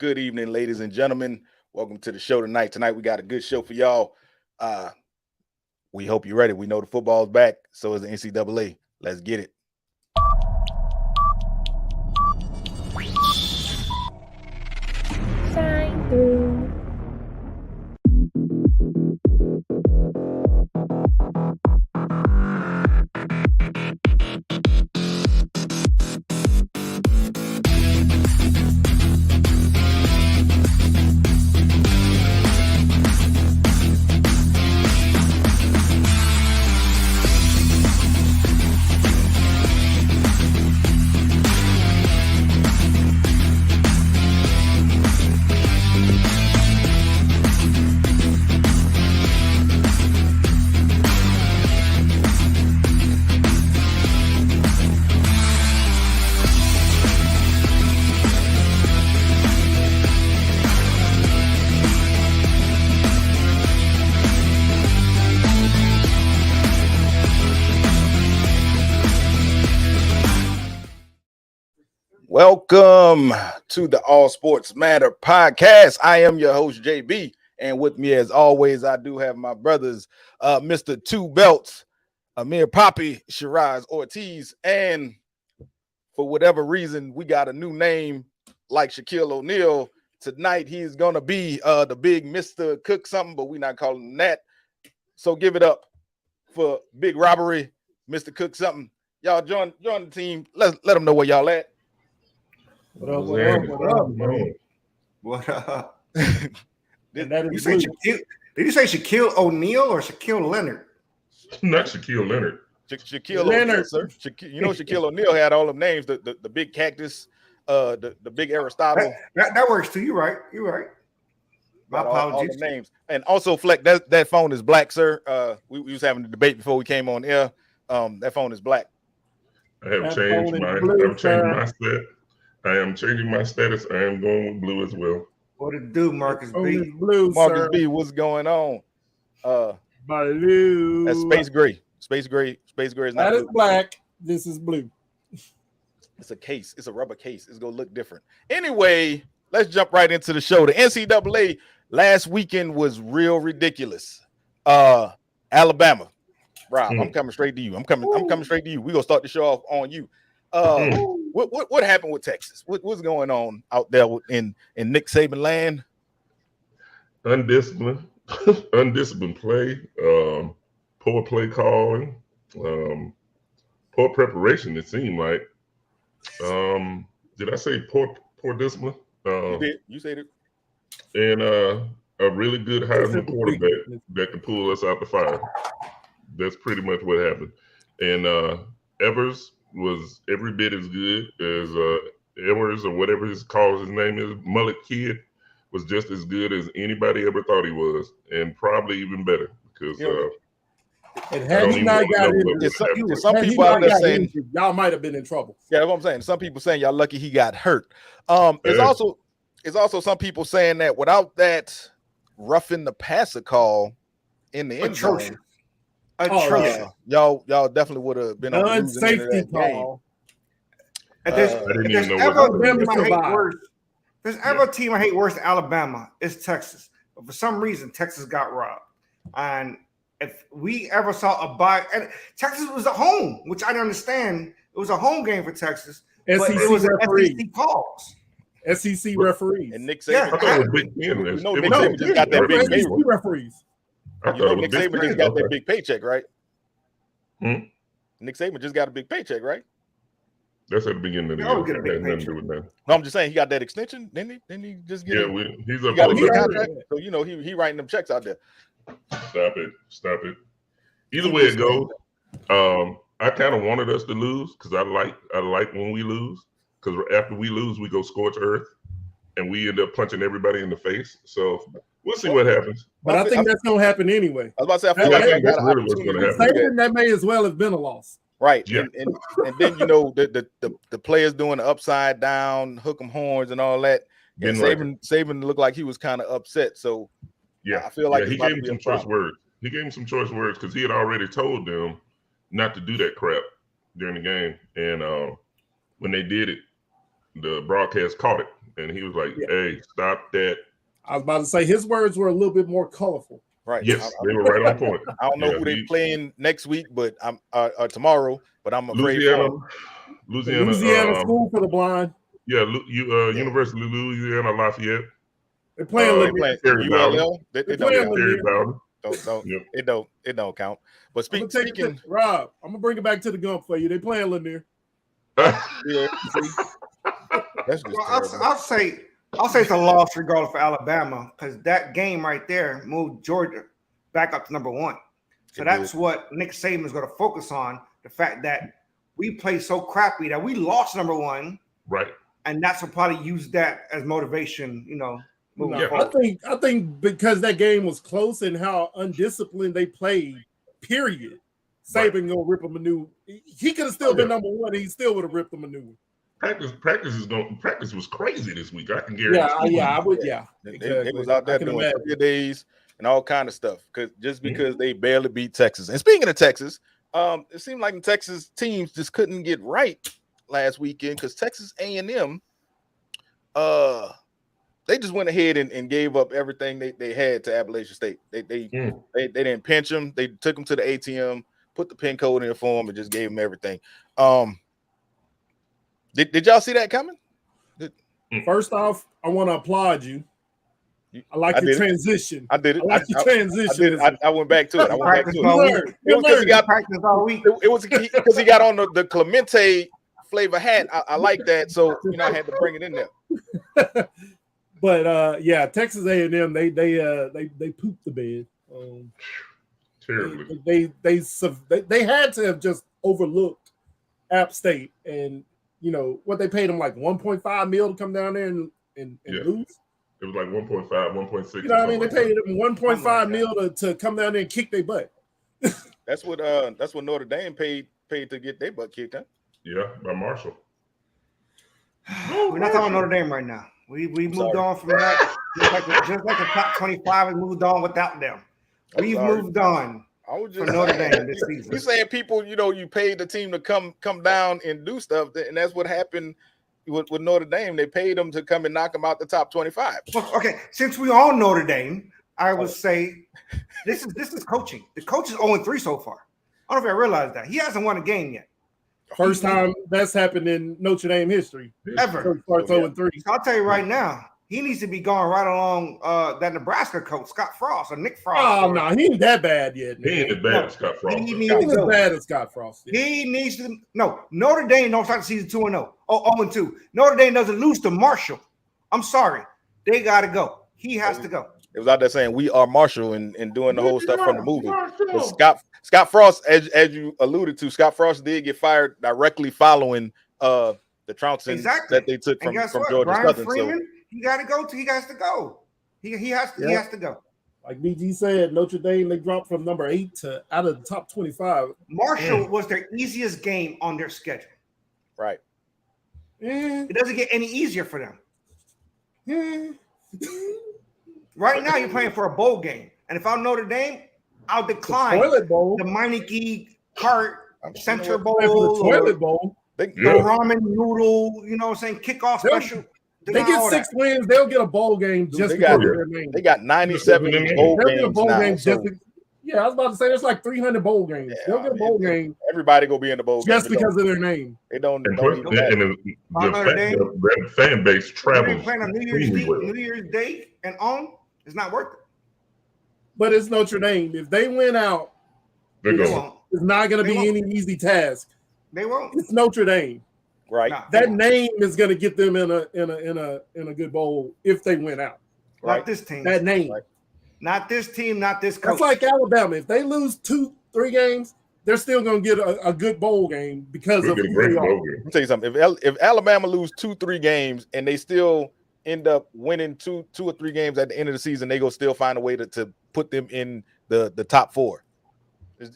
Good evening, ladies and gentlemen. Welcome to the show tonight. Tonight we got a good show for y'all. We hope you're ready. We know the football's back. So is the NCAA. Let's get it. Shine through. Welcome to the All Sports Matter podcast. I am your host, JB, and with me, as always, I do have my brothers, Mr. Two Belts, Amir Poppy, Shiraz Ortiz, and for whatever reason, we got a new name like Shaquille O'Neal. Tonight, he's going to be the big Mr. Cook something, but we're not calling him that. So give it up for Big Robbery, Mr. Cook something. Y'all join the team. Let them know where y'all at. What up? What up? Did you say Shaquille O'Neal or Shaquille Leonard? Not Shaquille Leonard. Shaquille Leonard, sir. You know Shaquille O'Neal had all them names. The big cactus, the big Aristotle. That works too. You're right. My apologies. All the names. And also, Fleck, that phone is black, sir. We was having a debate before we came on air. That phone is black. I have changed my set. I am changing my status. I am going with blue as well. What it do, Marcus B? Blue, Marcus sir. B, what's going on? Blue. That's space gray. Space gray is not That is blue. black. This is blue. It's a case. It's a rubber case. It's gonna look different. Anyway, let's jump right into the show. The NCAA last weekend was real ridiculous. Alabama, Rob, I'm coming straight to you. I'm coming straight to you. We're gonna start the show off on you. What happened with Texas? What's going on out there in Nick Saban land? Undisciplined play, poor play calling, poor preparation. It seemed like. Did I say poor discipline? You did. You said it. And a really good Heisman quarterback that can pull us out the fire. That's pretty much what happened. And Evers was every bit as good as Evers or whatever his name is. Mullet Kid was just as good as anybody ever thought he was, and probably even better because And had he not got injured, some people out there saying y'all might have been in trouble. Yeah, that's what I'm saying. Some people saying y'all lucky he got hurt. It's also some people saying that without that roughing the passer call in the end zone, y'all definitely would have been on the losing end of that game. There's ever a team I hate worse than Alabama, it's Texas. But for some reason, Texas got robbed. And if we ever saw a bye, and Texas was at home, which I understand. It was a home game for Texas. But it was referees. SEC calls. SEC referees. And Nick Saban, I thought it was Big Ten. Nick Saban just got that big SEC paycheck. referees. Nick Saban just got that big paycheck, right? Hmm? Nick Saban just got a big paycheck, right? That's at the beginning of the year. That had nothing to do with that. No, I'm just saying he got that extension. Didn't he just get he's he up got a for big the contract. So he writing them checks out there. Stop it. Either way it goes, I kind of wanted us to lose because I like when we lose, because after we lose, we go scorch earth and we end up punching everybody in the face. So we'll see what happens. But I think that's gonna happen anyway. I was about to say, I feel like that's really what's going to happen. That may as well have been a loss. Right. Yeah. And then the players doing the upside down, hook 'em horns and all that. And Saban looked like he was kind of upset. So yeah, I feel like he gave him some choice words. He gave him some choice words because he had already told them not to do that crap during the game. And when they did it, the broadcast caught it. and he was like, Yeah. "Hey, stop that." I was about to say his words were a little bit more colorful. Right. Yes, they were right on point. I don't know Yeah, who they playing next week, but I'm tomorrow. But I'm afraid Louisiana, for 'em. Louisiana School for the Blind. Yeah, University of Louisiana Lafayette. They're playing They Lanier. playing Terry ULL. They They're don't playing count. Terry Lanier. Bowden. Don't Yep. it don't count. But I'm gonna take speaking, it to, Rob, I'm gonna bring it back to the gump for you. They playing Lanier. yeah, see, that's just Well, terrible. I'll say it's a loss regardless for Alabama because that game right there moved Georgia back up to number 1. So It that's did. what Nick Saban is going to focus on, the fact that we played so crappy that we lost number 1, Right. and that's what probably use that as motivation, moving No, forward. I think because that game was close and how undisciplined they played, period. Saban gonna rip him a new. He could have still been number 1. He still would have ripped him a new one. Practice was crazy this week. I can guarantee. I would. Yeah, They was out there I can doing imagine. 3 days and all kind of stuff because they barely beat Texas. And speaking of Texas, it seemed like the Texas teams just couldn't get right last weekend because Texas A&M, they just went ahead and gave up everything they had to Appalachian State. They didn't pinch them. They took them to the ATM, put the pin code in their form, and just gave them everything. Did y'all see that coming? First off, I want to applaud you. I like your transition. I did it. I like your transition. I went back to it. I went back to Practice it. all week. It was because he got Practice all week. it was because he got on the Clemente flavor hat. I like that, so I had to bring it in there. But yeah, Texas A&M they pooped the bed. Terribly. They had to have just overlooked App State, and what they paid them like 1.5 mil to come down there and lose. It was like 1.5, 1.6. You know what I mean? They paid them 1.5 mil to come down there and kick their butt. That's what Notre Dame paid to get their butt kicked, huh? Yeah, by Marshall. We're not talking about Notre Dame right now. We moved on from that. Just like the top 25 has moved on without them. We've moved on. I was For just Notre saying, Dame this season. You saying people, you paid the team to come down and do stuff, and that's what happened with Notre Dame. They paid them to come and knock them out the top 25. Well, okay, since we all Notre Dame, I would say this is coaching. The coach is 0-3 so far. I don't know if I realized that. He hasn't won a game yet. First time that's happened in Notre Dame history. Ever. Starts 0-3. So I'll tell you right now, he needs to be going right along that Nebraska coach, Scott Frost or Nick Frost. Oh, no, he ain't that bad yet. He ain't as bad as Scott Frost. He He needs ain't to as go. bad as Scott Frost. He needs to. No, Notre Dame don't start the season 2-0. Oh, 0-2. Notre Dame doesn't lose to Marshall. I'm sorry. They got to go. He has to go. It was out there saying we are Marshall and doing the whole stuff from the movie. But Scott Frost, as you alluded to, Scott Frost did get fired directly following the trouncing that they took from Georgia Brian Southern. Freeman, he got to go. He has to go. He has to go. Like BG said, Notre Dame, they dropped from number 8 to out of the top 25. Marshall was their easiest game on their schedule. Right. It doesn't get any easier for them. Right now, you're playing for a bowl game. And if I'm Notre Dame, I'll decline Toilet bowl. the Meineke Cart Center The Bowl toilet bowl. the ramen noodle, kickoff special. They get 6 wins, they'll get a bowl game just because of their name. They got 97 bowl They'll get a games bowl now. game So just I was about to say there's like 300 bowl games. They'll get a bowl game everybody go be in the bowl just game. because of their name. They don't And even matter. the fan base travels. Playing on New Year's Day and on, it's not worth it. But it's Notre Dame. If they win out, They're They going. won't. it's not going to They be won't. any easy task. They won't. It's Notre Dame. Right. Nah, they That won't. name is going to get them in a good bowl if they win out. Right. Not this team. That name. Right. Not this team. Not this coach. That's like Alabama. If they lose 2-3 games, they're still going to get a good bowl game because We'll of get a who great they are. bowl game. Let me tell you something. If Alabama lose 2-3 games and they still end up winning two or three games at the end of the season, they go still find a way to put them in the top 4.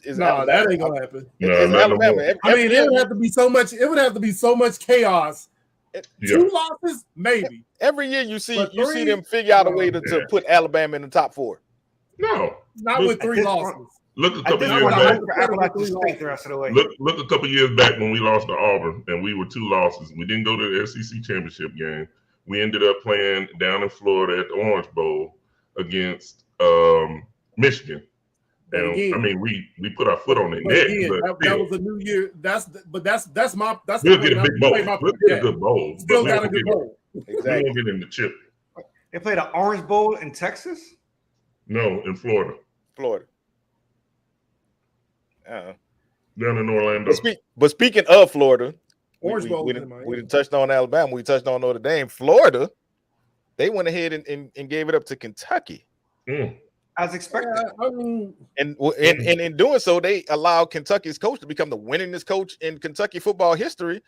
No, that ain't gonna happen. It's No, Alabama. I mean, it would have to be so much. It would have to be so much chaos. Yeah. 2 losses, maybe. Every year you see But three? them figure out a way to put Alabama in the top 4. No. Not Look, with 3 at this losses. Look a At couple this years point, I'm back. hoping for Appalachian State the rest of the way. Look a couple years back when we lost to Auburn and we were 2 losses. We didn't go to the SEC championship game. we ended up playing down in Florida at the Orange Bowl against Michigan. But And again, I mean, we put our foot on their but neck. again, But that was a New Year. That's we'll the get a big bowl. We'll get a good bowl. Still but got a good bowl. We Exactly. won't get in the chip. They played an Orange Bowl in Texas. No, in Florida, Florida. down in Orlando. But speaking of Florida, Orange Bowl. we didn't touched on Alabama. We touched on Notre Dame. Florida, they went ahead and gave it up to Kentucky. As expected. I mean, And in doing so, they allowed Kentucky's coach to become the winningest coach in Kentucky football history,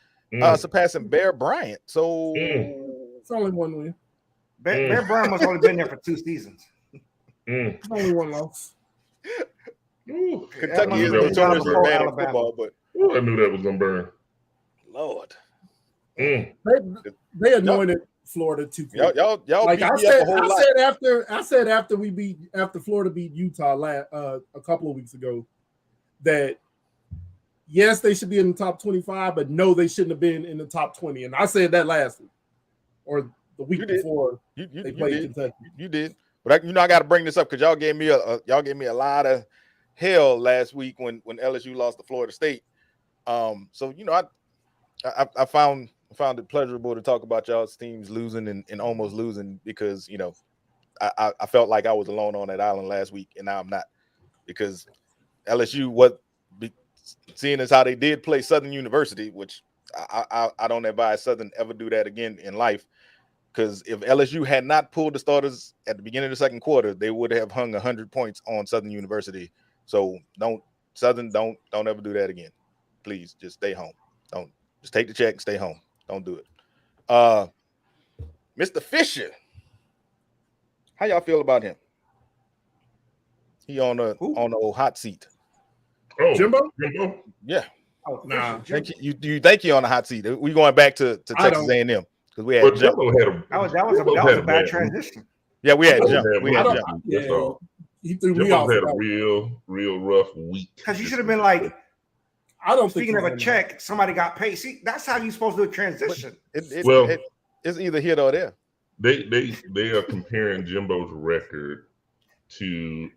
surpassing Bear Bryant. So it's only one win. Bear Bryant must only been there for 2 seasons. It's only one loss. Kentucky is must notorious be for bad Alabama. football, but I knew that was gonna burn. Lord, Mm. They anointed Florida too quick. y'all Like beat I me up a said, whole lot. I said after Florida beat Utah a couple of weeks ago, that yes, they should be in the top 25, but no, they shouldn't have been in the top 20. And I said that last week or the week You did. before You they played did. Kentucky. You did, but I got to bring this up because y'all gave me a lot of hell last week when LSU lost to Florida State. So I found it pleasurable to talk about y'all's teams losing and almost losing because I felt like I was alone on that island last week, and now I'm not because LSU seeing as how they did play Southern University, which I don't advise Southern ever do that again in life. Because if LSU had not pulled the starters at the beginning of the second quarter, they would have hung 100 points on Southern University. So don't ever do that again. Please just stay home. Don't just take the check and stay home. Don't do it. Mr. Fisher, how y'all feel about him? He on the old hot seat. Oh, Jimbo? Yeah. Oh, Nah. You think he on the hot seat? We going back to Texas A&M because we had But Jimbo. that was a bad transition. Yeah, we had Jimbo. Jimbo We had I Jimbo. don't- That's all. He threw me Jimbo's off. had a real rough week. Because you should have been like, I don't think speaking of he's a in check, somebody got paid. See, that's how you're supposed to do a transition. It's either here or there. They are comparing Jimbo's record to You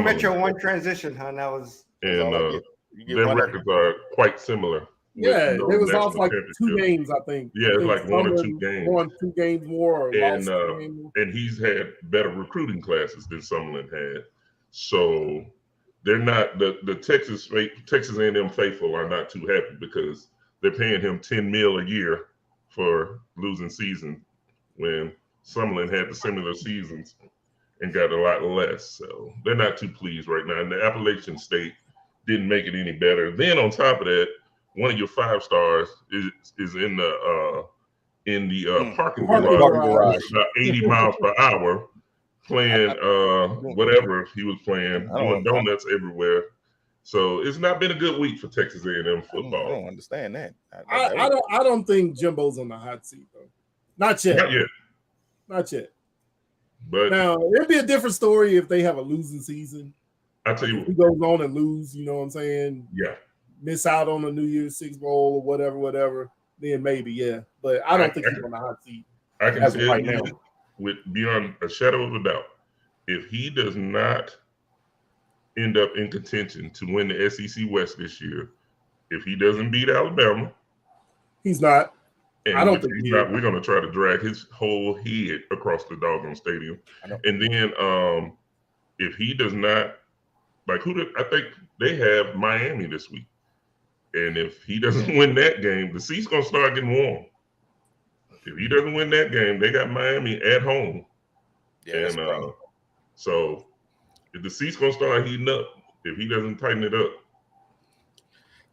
met your Summerlin, one transition, huh? That was That's all I and get. You get their one of- records are quite similar. Yeah, with no it was off national like 2 championship. games, I think. Yeah, it's I think like 1 or 2 Summerlin games. won 2 games more or And, lost 2 games more. And he's had better recruiting classes than Summerlin had. So they're not the Texas A&M faithful are not too happy because they're paying him $10 million a year for losing season when Summerlin had the similar seasons and got a lot less. So they're not too pleased right now. And the Appalachian State didn't make it any better. Then on top of that, one of your 5 stars is in the parking garage about 80 miles per hour playing whatever he was playing, doing donuts everywhere. So it's not been a good week for Texas A&M I football. don't understand that. I don't think Jimbo's on the hot seat though. Not yet. Not yet. Not yet. But Now it'd be a different story if they have a losing season. I tell you If he what, goes on and lose, you know what I'm saying? yeah. Miss out on the New Year's Six Bowl or whatever, then maybe, yeah. But I don't think he's on the hot seat. I can As of tell right you now. with beyond a shadow of a doubt, if he does not end up in contention to win the SEC West this year, if he doesn't beat Alabama, He's not. and I don't think he's he not, is. we're going to try to drag his whole head across the doggone stadium. I know. And then if he does not, I think they have Miami this week. And if he doesn't win that game, the seat's going to start getting warm. If he doesn't win that game, they got Miami at home. Yeah, that's And right. so if the seat's going to start heating up, if he doesn't tighten it up,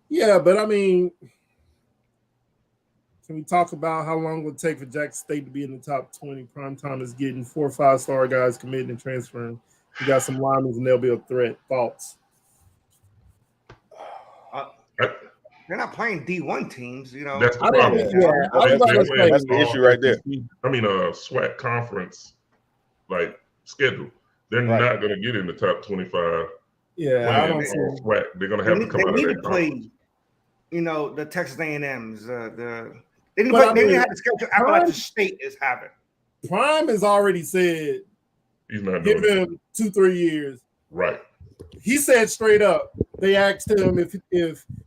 Yeah, but I mean, can we talk about how long it would take for Jackson State to be in the top 20? Primetime is getting 4 or 5-star guys committing and transferring. You got some linemen and they'll be a threat. Thoughts? they're not playing D1 teams, you know. that's the I don't problem. think, yeah, I was about to say, That's the issue right there. I mean, SWAC conference like schedule. They're Right. not going to get in the top 25. yeah, I don't playing see. SWAC. They're going to They have need, to come they out need of to that play, conference. you know, the Texas A&M's, the They didn't, But I they didn't mean, have the schedule Appalachian State is having. Prime has already said He's not give doing it. him 2-3 years. Right. He said straight up. They asked him if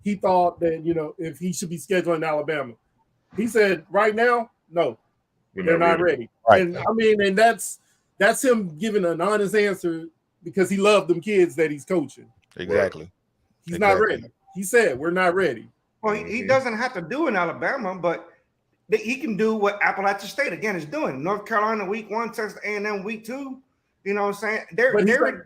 he thought that if he should be scheduling Alabama. He said right now, no, they're not ready. Right. And I mean, and that's him giving an honest answer because he loved them kids that he's coaching. Exactly. He's not ready. He said we're not ready. Well, he doesn't have to do in Alabama, but he can do what Appalachian State again is doing. North Carolina week 1, Texas A&M week 2. You know what I'm saying?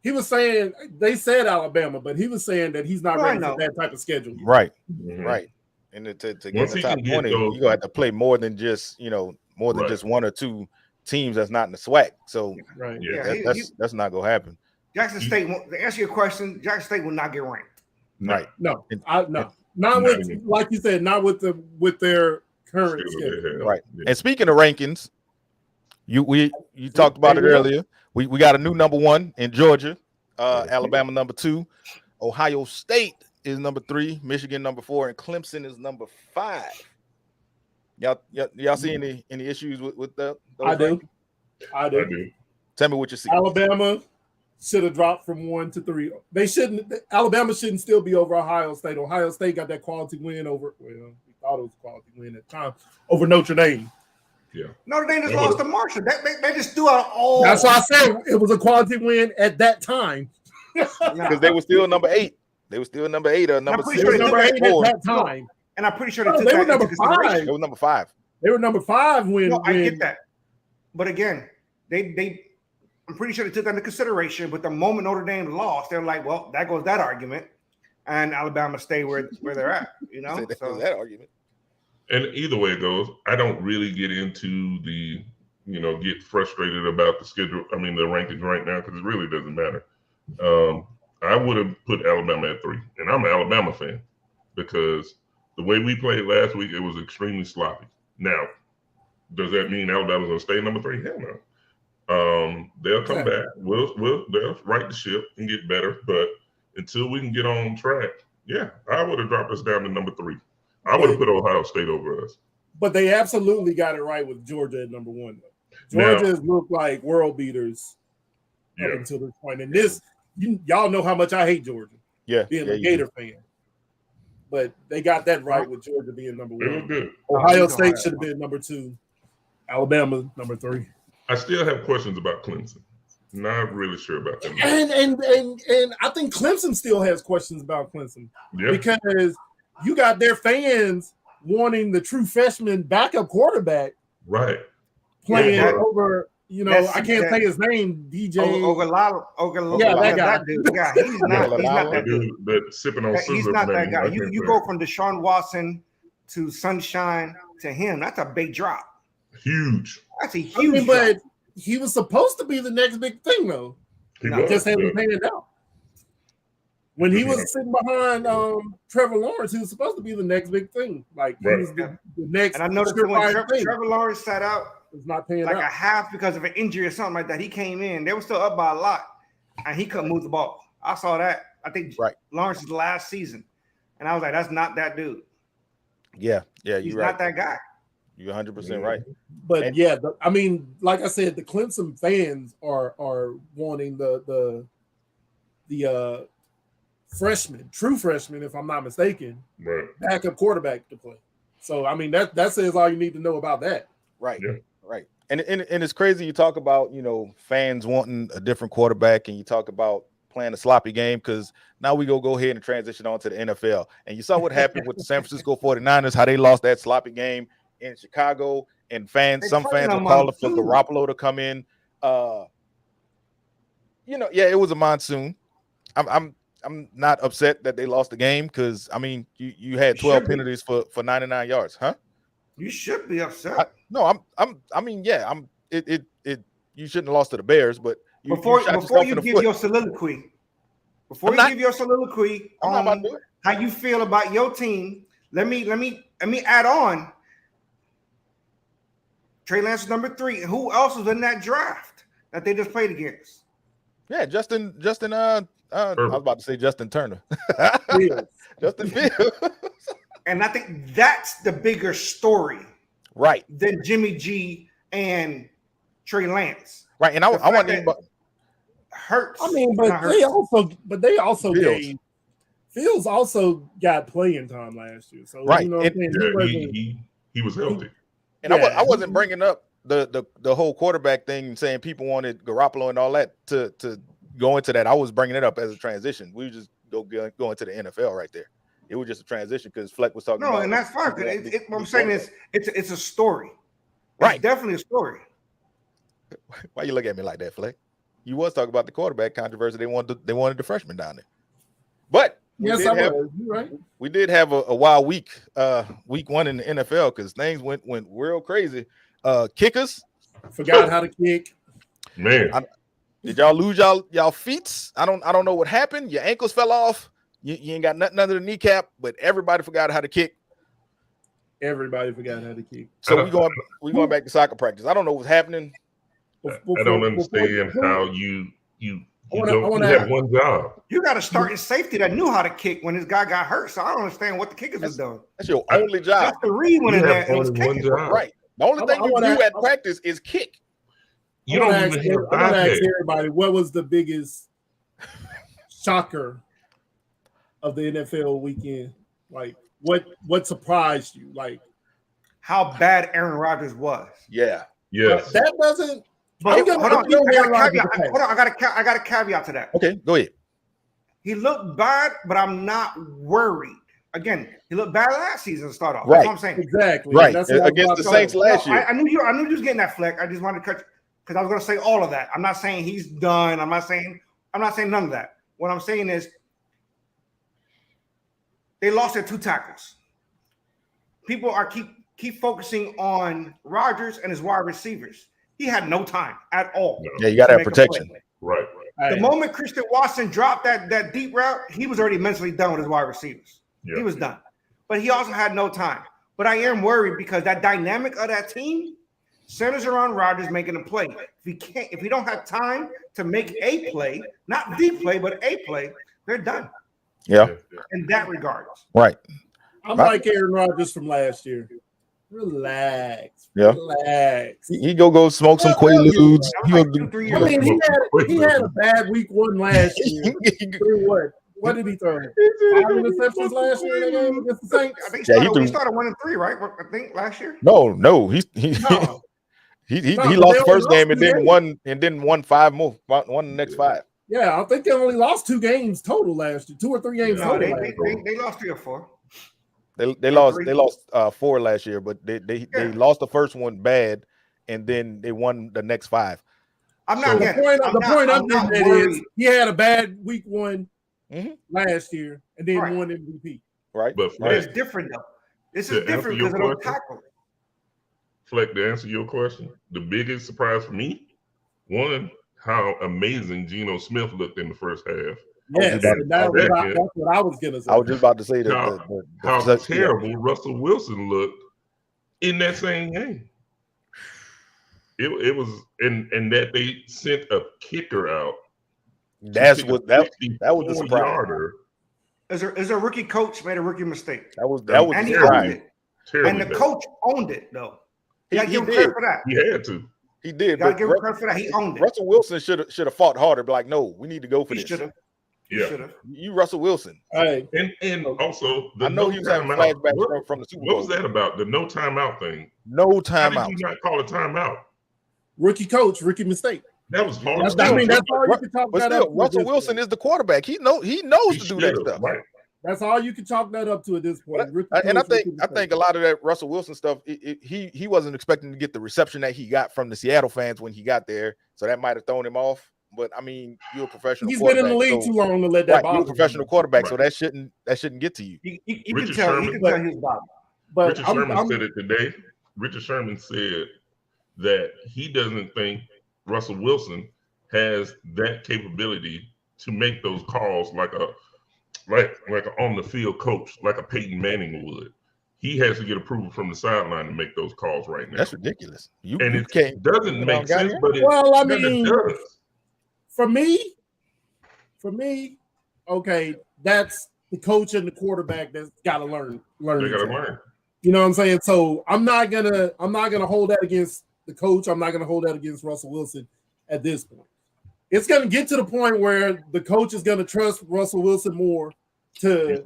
He was saying they said Alabama, but he was saying that he's not ready for that type of schedule. Right. Mhm. Right. And to get Once in he the top can get 20, those- you're gonna have to play more than just Right. just one or two teams that's not in the SWAC. So Right. Yeah. that's not gonna happen. Jackson State, to answer your question, Jackson State will not get ranked. Right. No, And- not Not with even- like you said, not with their current Schedule they schedule. have. Right. Yeah. And speaking of rankings, you talked about it There you go. earlier. We got a new number 1 in Georgia, Alabama number 2, Ohio State is number 3, Michigan number 4, and Clemson is number 5. Y'all see any issues with those I do. rankings? I I do. do. Tell me what you see. Alabama should have dropped from 1 to 3. They shouldn't. Alabama shouldn't still be over Ohio State. Ohio State got that quality win over. Well, we thought it was a quality win at the time over Notre Dame. Notre Dame just lost to Marshall. They just threw out all. That's why I said it was a quality win at that time. Because they were still number 8. They were still number 8 or number pretty 6. They were sure number 8 at Four. that time. And I'm pretty sure No, they took they were that number into consideration. 5. It was number 5. They were number 5 when. No, I when- get that. But again, I'm pretty sure they took that into consideration. But the moment Notre Dame lost, they're like, well, that goes that argument. And Alabama stay where they're at, you know? That So, was that argument. And either way it goes, I don't really get into the, get frustrated about the schedule. I mean, the rankings right now, because it really doesn't matter. I would have put Alabama at 3, and I'm an Alabama fan because the way we played last week, it was extremely sloppy. Now, does that mean Alabama's going to stay number 3? Hell no. They'll come back. They'll right the ship and get better. But until we can get on track, I would have dropped us down to number 3. I would have put Ohio State over us. But they absolutely got it right with Georgia at number 1. Georgia has looked like world beaters up until this point. And this, y'all know how much I hate Georgia. Yeah. Being yeah, a Gator fan. But they got that right with Georgia being number They were 1. good. Ohio State should have been number 2. Alabama number 3. I still have questions about Clemson. Not really sure about them. And I think Clemson still has questions about Clemson Yeah. because you got their fans wanting the true freshman backup quarterback Right. playing Yeah, over. I can't say his name. DJ. Ogalala, Yeah, that guy. that dude. Yeah, he's not The that dude. dude that sipping on He's Sizzler not that name, guy. I You can't go say. from Deshaun Watson to Sunshine to him. That's a big drop. Huge. That's a huge drop. But he was supposed to be the next big thing, though. He No, was, Just hasn't yeah. panned out. When he was sitting behind Trevor Lawrence, he was supposed to be the next big thing. Like he Right. was the next. And I noticed that when surefire thing. Trevor Lawrence sat out It's not paying like out. a half because of an injury or something like that, he came in. They were still up by a lot, and he couldn't move the ball. I saw that. I think Right. Lawrence's last season, and I was like, "That's not that dude. Yeah. He's You're not right. that guy." You're 100% right. But And- yeah, I mean, like I said, the Clemson fans are wanting the true freshman, if I'm not mistaken, Right. backup quarterback to play. So I mean that says all you need to know about that. Right. Yeah. Right. And it's crazy. You talk about, fans wanting a different quarterback, and you talk about playing a sloppy game, because now we go ahead and transition on to the NFL. And you saw what happened with the San Francisco 49ers, how they lost that sloppy game in Chicago, and some played fans on were calling for monsoon. Garoppolo to come in. It was a monsoon. I'm not upset that they lost the game, because I mean you had 12 should be. penalties for 99 yards, huh? You should be upset. You shouldn't have lost to the Bears, but Before shot you yourself in the give foot. your soliloquy, I'm not- give your soliloquy I'm not about on to do it. how you feel about your team, let me add on. Trey Lance is number 3. Who else was in that draft that they just played against? Yeah, Justin. I was about to say Justin Turner. Fields. Justin Fields. And I think that's the bigger story Right. than Jimmy G and Trey Lance. Right. And I want to Hurts. I mean, but they also gave Fields also got playing time last year. So right. you know what I'm saying? He was healthy. And I wasn't bringing up the whole quarterback thing and saying people wanted Garoppolo and all that to go into that. I was bringing it up as a transition. We just go into the NFL right there. It was just a transition because Fleck was talking about. No, and that's fine. What I'm saying is it's a story. Right. It's definitely a story. Why you look at me like that, Fleck? You was talking about the quarterback controversy. They wanted the freshman down there. But we did have a wild week, week one in the NFL because things went real crazy. Kickers forgot how to kick. Man, did y'all lose y'all feet? I don't know what happened. Your ankles fell off. You ain't got nothing under the kneecap, but everybody forgot how to kick. Everybody forgot how to kick. So we going back to soccer practice. I don't know what's happening. I don't understand how you have one job. You got a starting safety that knew how to kick when this guy got hurt. So I don't understand what the kickers was doing. That's your only job. That's the Reed went in there and was kicking. Right. The only thing you do at practice is kick. You don't even have I'm gonna ask everybody what was the biggest shocker of the NFL weekend? Like what surprised you? Like how bad Aaron Rodgers was. Yeah. Yes. That doesn't. But hold on. I got a caveat to that. Okay, go ahead. He looked bad, but I'm not worried. Again, he looked bad last season to start off. Right. That's what I'm saying. Exactly. Right. Against the Saints last year. I knew you was getting that, Fleck. I just wanted to cut you because I was going to say all of that. I'm not saying he's done. I'm not saying none of that. What I'm saying is they lost their two tackles. People are keep focusing on Rodgers and his wide receivers. He had no time at all. Yeah, you got to have protection. Right. The moment Christian Watson dropped that deep route, he was already mentally done with his wide receivers. Yeah. He was done. But he also had no time. But I am worried because that dynamic of that team centers around Rodgers making a play. If we don't have time to make a play, not the play, but a play, they're done. Yeah. In that regard. Right. I'm like Aaron Rodgers from last year. Relax. Yeah. Relax. He go smoke some Quaaludes. He had a bad week one last year. What did he throw? 5 interceptions last year in the game against the Saints. I think he started 1-3, right? I think last year. No. He lost the first game and then won 5 more. Won the next 5. Yeah, I think they only lost 2 games total last year. 2 or 3 games total. They lost 3 or 4. They lost 4 last year, but they lost the first one bad, and then they won the next 5. The point I'm getting at is he had a bad week 1 last year, and then won MVP. Right, but it's different though. This is different because of those tackles. Fleck, to answer your question, the biggest surprise for me, one, how amazing Geno Smith looked in the first half. Yes, that's what I was gonna say. I was just about to say how terrible Russell Wilson looked in that same game. It was, and that they sent a kicker out. That was the surprise. As a rookie coach made a rookie mistake. That was and he owned it. And the coach owned it though. You gotta give him credit for that. He had to. He did. You gotta give him credit for that. He owned it. Russell Wilson should have fought harder. Be like, no, we need to go for this. Yeah, you Russell Wilson. And also, I know he was having flashbacks from the Super Bowl. What was that about? The no timeout thing. No timeout. How did you not call a timeout? Rookie coach, rookie mistake. That was hard. That's all you can talk that up. Russell Wilson is the quarterback. He knows to do that stuff. Right. That's all you can chalk that up to at this point. And I think a lot of that Russell Wilson stuff, he wasn't expecting to get the reception that he got from the Seattle fans when he got there, so that might have thrown him off. But I mean, you're a professional. He's been in the league too long to let that bother. You're a professional quarterback, so that shouldn't get to you. You can tell he's bottom. But Richard Sherman said it today. Richard Sherman said that he doesn't think Russell Wilson has that capability to make those calls like an on the field coach, like a Peyton Manning would. He has to get approval from the sideline to make those calls right now. That's ridiculous. It doesn't make sense, but it does. For me, okay, that's the coach and the quarterback that's got to learn. They got to each other. learn. You know what I'm saying? So I'm not gonna hold that against the coach. I'm not gonna hold that against Russell Wilson at this point. It's gonna get to the point where the coach is gonna trust Russell Wilson more to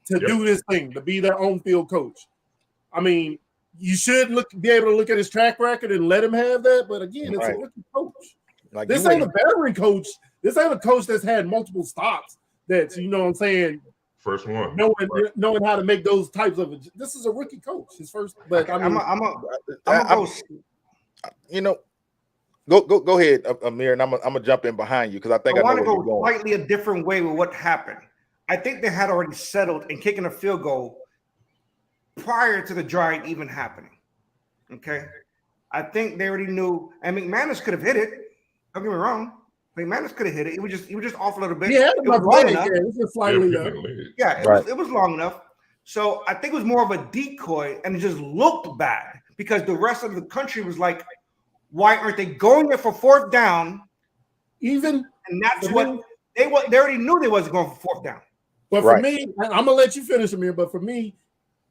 do this thing, to be their own field coach. I mean, you should be able to look at his track record and let him have that. But again, it's a rookie coach. Like this ain't a veteran coach. This ain't a coach that's had multiple stops. That's, you know what I'm saying, first one. Knowing how to make those types of. This is a rookie coach. His first. But I mean, go ahead, Amir, and I'm gonna jump in behind you because I think I want to go slightly a different way with what happened. I think they had already settled in kicking a field goal prior to the drive even happening. Okay, I think they already knew, and McManus could have hit it. Don't get me wrong. McManus could have hit it. He was just off a little bit. Yeah, it was long enough. It was just slightly up. It was long enough. So I think it was more of a decoy, and it just looked bad because the rest of the country was like, "Why aren't they going there for fourth down?" And that's what they already knew they wasn't going for fourth down. But for me, I'm gonna let you finish, Amir. But for me,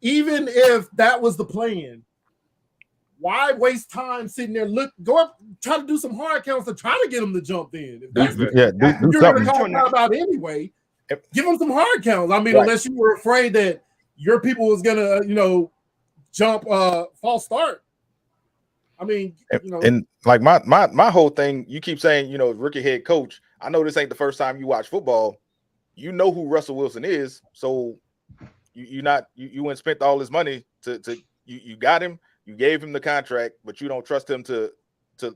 even if that was the plan, why waste time sitting there? Go up, try to do some hard counts to try to get them to jump in. Do you're going to call about anyway. Give them some hard counts. I mean, unless you were afraid that your people was gonna, jump false start. I mean, and like my whole thing, you keep saying, rookie head coach. I know this ain't the first time you watch football. You know who Russell Wilson is, so you went and spent all this money to you got him. You gave him the contract, but you don't trust him to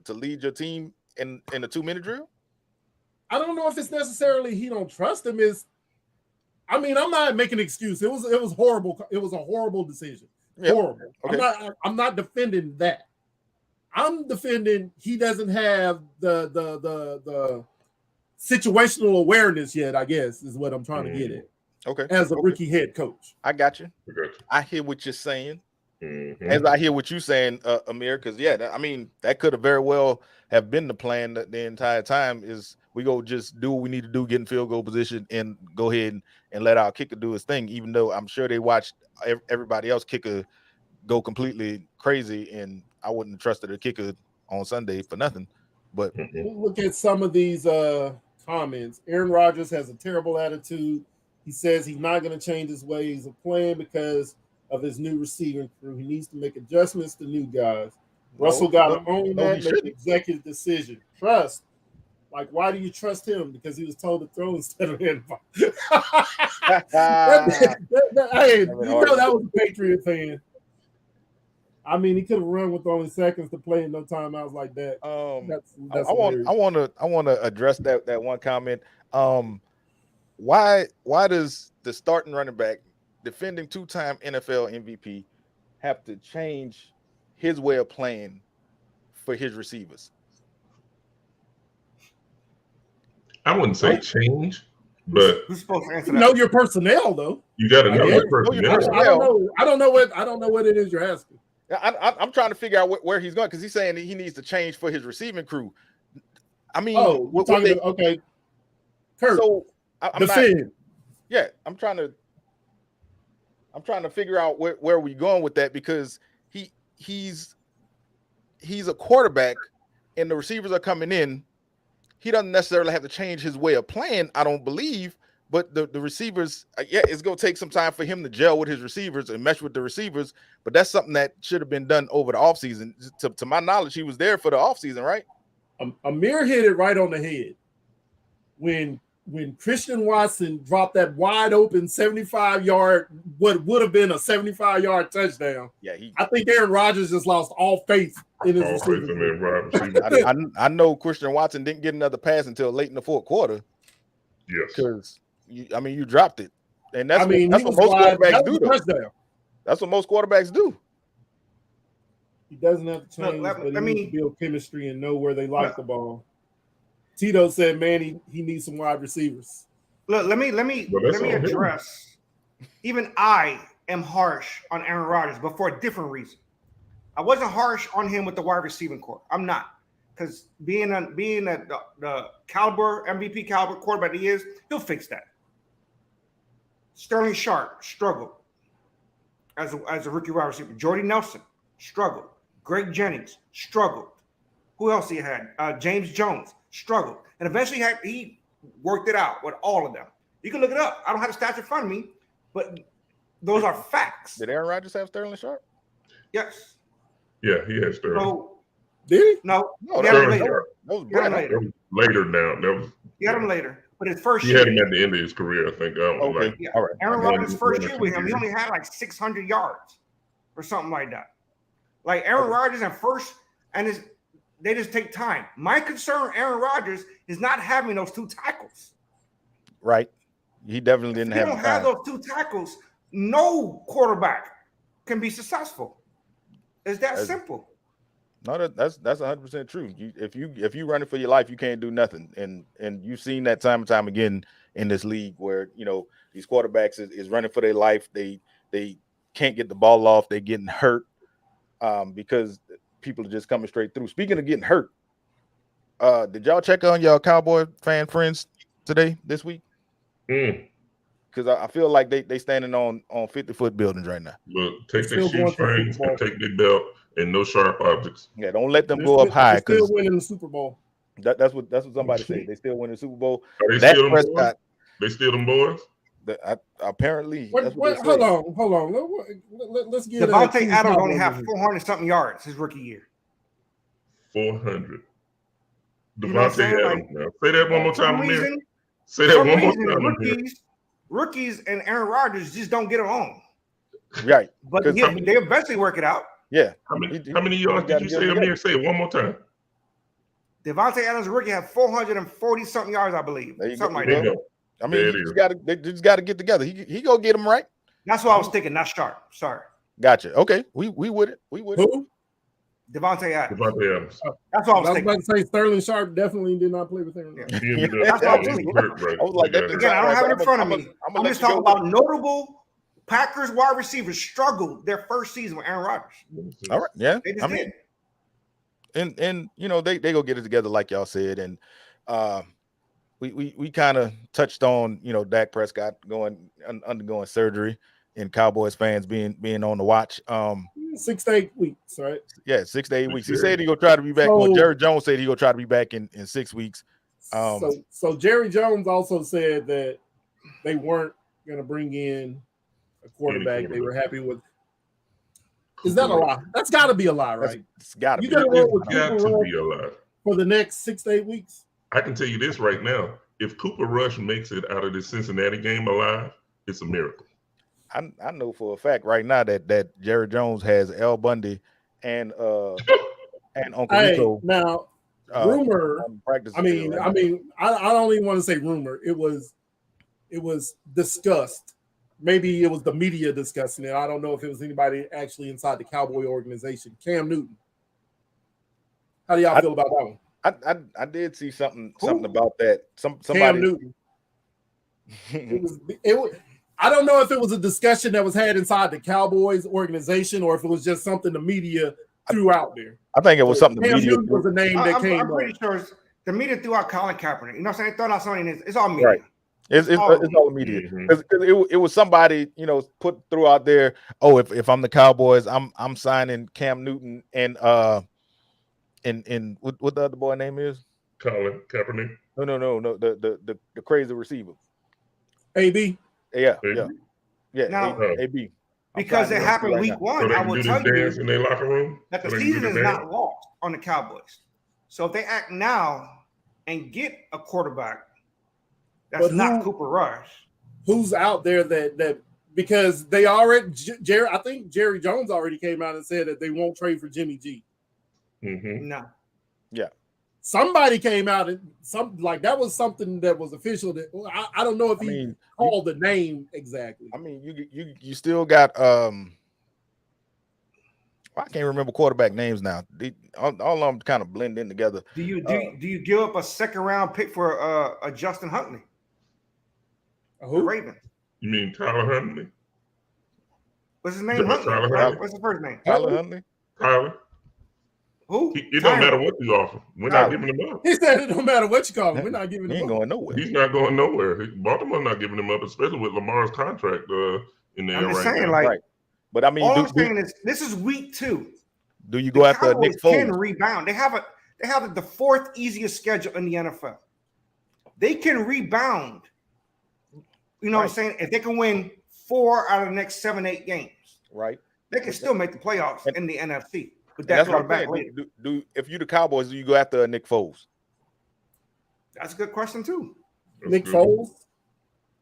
lead your team in a 2-minute drill? I don't know if it's necessarily he don't trust him. I'm not making an excuse. It was horrible. It was a horrible decision. Yep. Horrible. Okay. I'm not defending that. I'm defending he doesn't have the situational awareness yet, I guess, is what I'm trying to get at. Okay. As a rookie head coach. I got you. I hear what you're saying. Mm-hmm. As I hear what you're saying, Amir, because that could have very well have been the plan the entire time. Is we go just do what we need to do, get in field goal position, and go ahead and let our kicker do his thing. Even though I'm sure they watched everybody else kicker go completely crazy, and I wouldn't have trusted a kicker on Sunday for nothing. But look at some of these comments. Aaron Rodgers has a terrible attitude. He says he's not going to change his ways of playing because of his new receiving crew. He needs to make adjustments to new guys. Russell got to own that, make an executive decision. Trust. Like, why do you trust him? Because he was told to throw instead of him. Hey, that was a Patriot fan. I mean, he could have run with only seconds to play in no timeouts like that. That's I want to address that one comment. Why does the starting running back, defending 2-time NFL MVP, have to change his way of playing for his receivers? I wouldn't say change, but who's supposed to answer that? Know your personnel, though. You got to know your personnel. I don't know what it is you're asking. I'm trying to figure out where he's going because he's saying that he needs to change for his receiving crew. I mean, okay. Kurt, so I'm trying to figure out where we're going with that because he's a quarterback and the receivers are coming in. He doesn't necessarily have to change his way of playing, I don't believe, but the receivers, it's going to take some time for him to gel with his receivers and mesh with the receivers, but that's something that should have been done over the offseason. To my knowledge, he was there for the offseason, right? Amir hit it right on the head. When Christian Watson dropped that wide open 75-yard, what would have been a 75-yard touchdown. Yeah, I think Aaron Rodgers just lost all faith in his receiver. I know Christian Watson didn't get another pass until late in the fourth quarter. Yes, because you dropped it, and that's what most quarterbacks do. That's what most quarterbacks do. He doesn't have to change, but he needs to build chemistry and know where they like the ball. Tito said, "Man, he needs some wide receivers." Look, let me address. Even I am harsh on Aaron Rodgers, but for a different reason. I wasn't harsh on him with the wide receiving core. I'm not, because being the caliber MVP caliber quarterback he is, he'll fix that. Sterling Sharp struggled as a rookie wide receiver. Jordy Nelson struggled. Greg Jennings struggled. Who else he had? James Jones struggled, and eventually he worked it out with all of them. You can look it up. I don't have the stats in front of me, but those are facts. Did Aaron Rodgers have Sterling Sharp? Yes. Yeah, he had Sterling. So Did he? no, No, he had him Sterling later. Sharp. That was He had him Brett. later. Later now. That was, He had him later, but his first he year. had him at the end of his career, I think. I don't know, Okay, like, Yeah. all right. Aaron One- Rodgers' first one or year two with him, he years. only had like 600 yards or something like that. Like Aaron Rodgers at first, and they just take time. My concern, Aaron Rodgers, is not having those 2 tackles. Right. He definitely didn't If you have don't the have time. those 2 tackles, no quarterback can be successful. It's that That's- simple. No, that's 100% true. If you running for your life, you can't do nothing. And you've seen that time and time again in this league where these quarterbacks is running for their life. They can't get the ball off. They're getting hurt because people are just coming straight through. Speaking of getting hurt, did y'all check on y'all Cowboy fan friends this week? Because I feel like they standing on 50-foot buildings right now. look, take Still their going shoe to the strings Super and Bowl. take their belt and no sharp objects. Yeah, don't let them They're go up still- high they're still because winning the Super Bowl. that's what somebody said. They still win the Super Bowl. Are they Dak still them boys? Prescott. They still them boys? Apparently, Wait, that's what they hold said. on. Let's get Devontae Adams only had 400 something yards his rookie year. 400. You know what I'm Devontae saying? Adams. Now, say that one more For some time, Amir. reason, Say that some one more reason time, Amir. rookies and Aaron Rodgers just don't get along. Right. But 'Cause they eventually work it out. Yeah. How many yards gotta did you get say, it Amir? Say it one more time. Devontae Adams, rookie, had 440 something yards, I believe. There you Something go. like There that. you go. I There mean, it they just got to get together. He go get them right. That's what I was thinking, not Sharp. Sorry. Gotcha. Okay. We with it. We with it. Who? Devontae Adams. Devontae Adams. That's what I I was was thinking. about to say Sterling Sharp definitely did not play with Aaron Rodgers. He ended That's up what I'm getting thinking. hurt, right? I was like, that He got didn't hurt. Again, I don't have it in I'ma- front of I'ma- me. I'ma I'm let just you talking go about notable Packers wide receivers struggled their first season with Aaron Rodgers. All right. Yeah. They just I mean, did. and they go get it together like y'all said, and we kind of touched on Dak Prescott undergoing surgery and Cowboys fans being on the watch. 6 to 8 weeks, right? Yeah, 6 to 8 weeks. He Sure. said he gonna try to be back. So- Well, Jerry Jones said he gonna try to be back in 6 weeks. So Jerry Jones also said that they weren't going to bring in a quarterback they were happy with. Is that a lie? That's got to be a lie, right? It's got to You be. gotta roll with It's got Cooper to Rush be alive. for the next 6 to 8 weeks. I can tell you this right now. If Cooper Rush makes it out of the Cincinnati game alive, it's a miracle. I know for a fact right now that Jerry Jones has Al Bundy and Uncle Hey, Rico. now rumor. on practice I field mean, right now. I don't even want to say rumor. It was discussed. Maybe it was the media discussing it. I don't know if it was anybody actually inside the Cowboy organization. Cam Newton. How do y'all feel about that one? I did see something Who? about that. Cam Somebody. Newton. It was. I don't know if it was a discussion that was had inside the Cowboys organization or if it was just something the media threw out there. I think it was something the Cam media. Newton was a name that came I'm up. pretty sure the media threw out Colin Kaepernick. You know what I'm saying? They throw out something. It's all media. Right. It's all media Mhm. because it was somebody threw out there. Oh, if I'm the Cowboys, I'm signing Cam Newton and what the other boy name is? Colin Kaepernick. No, the crazy receiver. AB. Yeah. Now- AB. Because it happened week So one, they I can will do tell this dance you in their locker room. that the So they can do season is the dance? not lost on the Cowboys. So if they act now and get a quarterback that's But not who- Cooper Rush, Who's out there that because they already Jerry? I think Jerry Jones already came out and said that they won't trade for Jimmy G. Mhm. no. Somebody came out and that was something that was official. That I don't know if I he mean, called the name exactly. you still got I can't remember quarterback names now. All of them kind of blend in together. Do you give up a second round pick for a Justin Huntley, the Who? Ravens? You mean Tyler Huntley? What's his name? Tyler Huntley. Huntley. Right? What's his first name? Tyler Huntley. Tyler? Who? It don't matter what you offer. We're not Tyler. giving him up. He said it don't matter what you call him. We're not giving He him ain't up. going nowhere. He's not going nowhere. Baltimore's not giving him up, especially with Lamar's contract in there I'm just right saying, now. like, Right. But I mean, all I'm saying is this is week 2. do you go The after Nick Cowboys can Foles? rebound. They have the 4th easiest schedule in the NFL. They can rebound. You know what I'm saying? If they can win 4 out of the next 7-8 games, Right. they can still make the playoffs in the NFC. With that That's what I'm quarterback saying. later. Do if you the Cowboys, do you go after Nick Foles? That's a good question too. Nick Foles.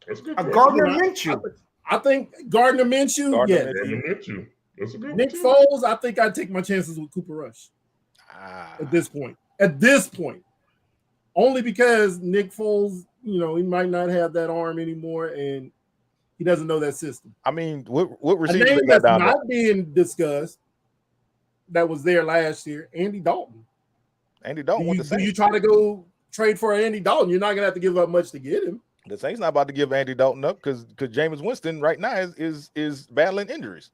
That's a good A question. Gardner Minshew. I think Gardner Minshew. Gardner Yeah. Gardner Minshew. That's a good Nick one, too. Foles. I think I'd take my chances with Cooper Rush Ah, at this point. At this point, only because Nick Foles, you know, he might not have that arm anymore, and he doesn't know that system. I mean, what A receivers they name got that's down there? not being discussed that was there last year, Andy Dalton. Andy Dalton with the Do you Saints. try to go trade for Andy Dalton? You're not gonna have to give up much to get him. The Saints not about to give Andy Dalton up because Jameis Winston right now is battling injuries.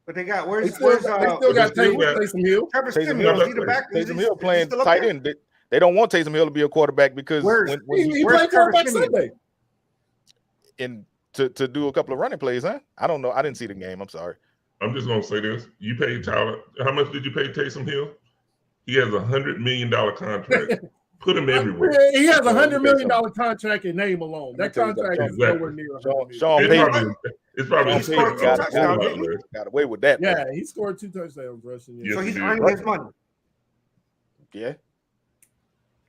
But they got They still got Taysom Hill. Trevor Taysom Simeon. Hill- Is he the back? Taysom Hill Is he playing still up tight there? end. They don't want Taysom Hill to be a quarterback because Where's- He Where's played Trevor quarterback Simeon? Sunday. to do a couple of running plays, huh? I don't know. I didn't see the game. I'm sorry. I'm just gonna say this: you paid Tyler. How much did you pay Taysom Hill? He has $100 million contract. Put him everywhere. He has a Let me $100 million tell contract in name alone. Let That me tell you contract is something. nowhere near $100 million. Sean It's Payton probably He scored two touchdowns, didn't he? got away with that. Yeah, man. he scored 2 touchdowns rushing. Yes, So he's he did. earning his money. Yeah.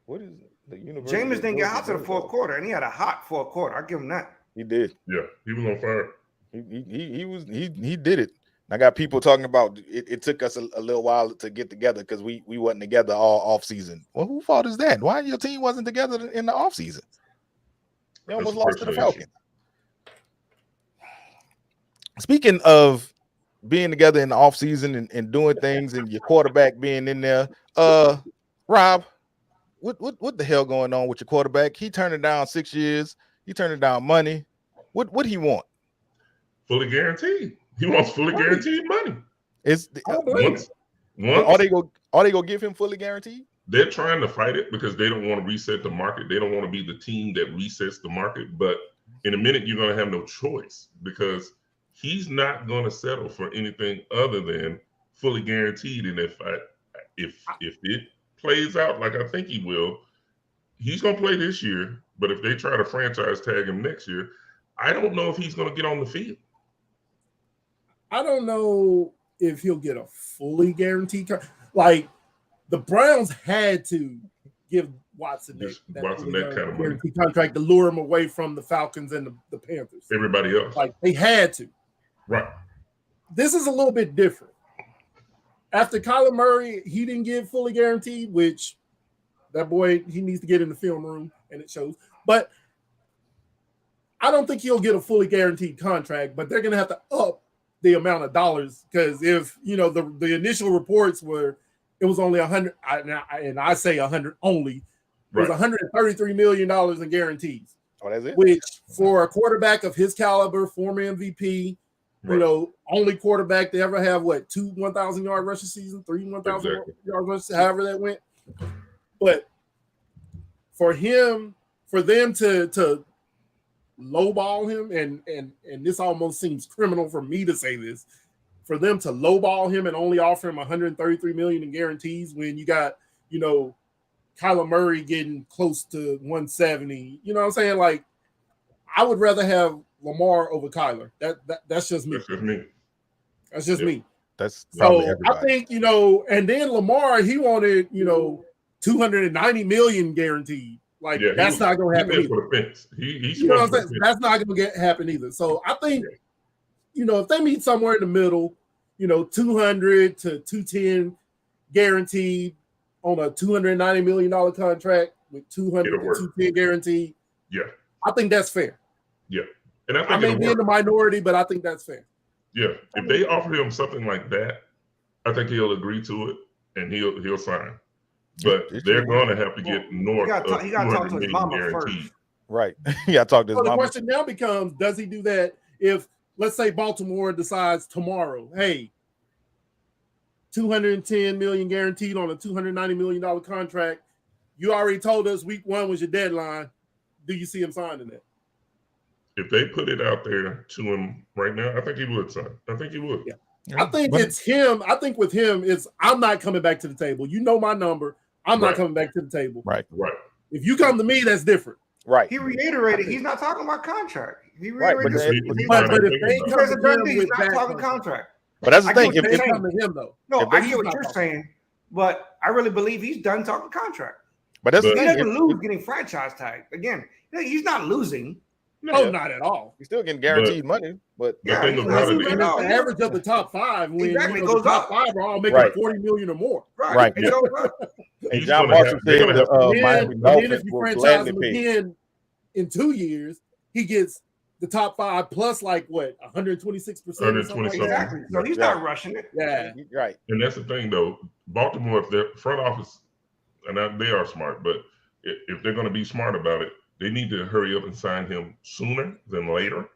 What is the University? Jameis of didn't get Georgia out to the Bulldog? 4th quarter, and he had a hot 4th quarter. I'll give him that. He did. Yeah, he was on fire. He did it. I got people talking about it took us a little while to get together because we wasn't together all off season. Well, who fault is that? Why your team wasn't together in the off season? They almost That's a lost to the personal Falcons. Speaking of being together in the off season and doing things and your quarterback being in there, Rob, what the hell going on with your quarterback? He turned it down 6 years. He turned it down money. What he want? Fully guaranteed. He wants fully guaranteed money. Is I don't blame him. Once are they gonna give him fully guaranteed? they're trying to fight it because they don't want to reset the market. They don't want to be the team that resets the market. But in a minute, you're going to have no choice because he's not going to settle for anything other than fully guaranteed. And if it plays out like I think he will, he's going to play this year. But if they try to franchise tag him next year, I don't know if he's going to get on the field. I don't know if he'll get a fully guaranteed like the Browns had to give Watson that kind of money contract to lure him away from the Falcons and the Panthers. Everybody else, like they had to. right? This is a little bit different. After Kyler Murray, he didn't get fully guaranteed, which that boy he needs to get in the film room and it shows. But I don't think he'll get a fully guaranteed contract. But they're going to have to up the amount of dollars because if you know the initial reports were. It was only 100, and I say 100 only. It was $133 million in guarantees. Oh, that's it. Which, for a quarterback of his caliber, former MVP, you know, only quarterback to ever have 2 1,000-yard rushing season, 3 1,000-yard rushes, however that went. But for them to lowball him, and this almost seems criminal for me to say this. For them to lowball him and only offer him $133 million in guarantees when you got, Kyler Murray getting close to 170. You know what I'm saying? Like, I would rather have Lamar over Kyler. That's just me. That's just me. That's just me. That's probably so everybody. I think, and then Lamar, he wanted, $290 million guaranteed. Like, that's not going to happen either. For the fence. You know what I'm saying? That's not going to happen either. So I think, if they meet somewhere in the middle, 200 to 210 guaranteed on a $290 million contract with 200 to 210 guaranteed. Yeah. I think that's fair. Yeah. And I may be in the minority, but I think that's fair. Yeah. If they offer him something like that, I think he'll agree to it and he'll sign. But they're going to have to get north of $200 million guaranteed. Right. Yeah, talk to his so mama. The question now becomes, does he do that if, let's say, Baltimore decides tomorrow, hey, $210 million guaranteed on a $290 million contract. You already told us week 1 was your deadline. Do you see him signing it? If they put it out there to him right now, I think he would sign. I think he would. Yeah. I think it's him. I think with him, it's I'm not coming back to the table. You know my number. I'm not coming back to the table. Right. If you come to me, that's different. Right. He reiterated he's not talking about contract. He reiterated But if they come to him he's with not talking contract. But that's the thing. If they come to him though. No, I get what you're saying, but I really believe he's done talking contract. But that's the He thing. doesn't lose getting franchise tag. Again, he's not losing. No, not at all. He's still getting guaranteed money, but the thing about it is, the average of the top 5 when exactly the goes top up. 5 are all making $40 million or more. Right. It goes up. And John Marshall said Miami And then Dolphins if you will franchise gladly him pay. again in 2 years, he gets the top 5 plus like what 126%. 120 Exactly. So he's not rushing it. Yeah. Right. And that's the thing, though. Baltimore, if their front office, and they are smart, but if they're going to be smart about it, they need to hurry up and sign him sooner than later,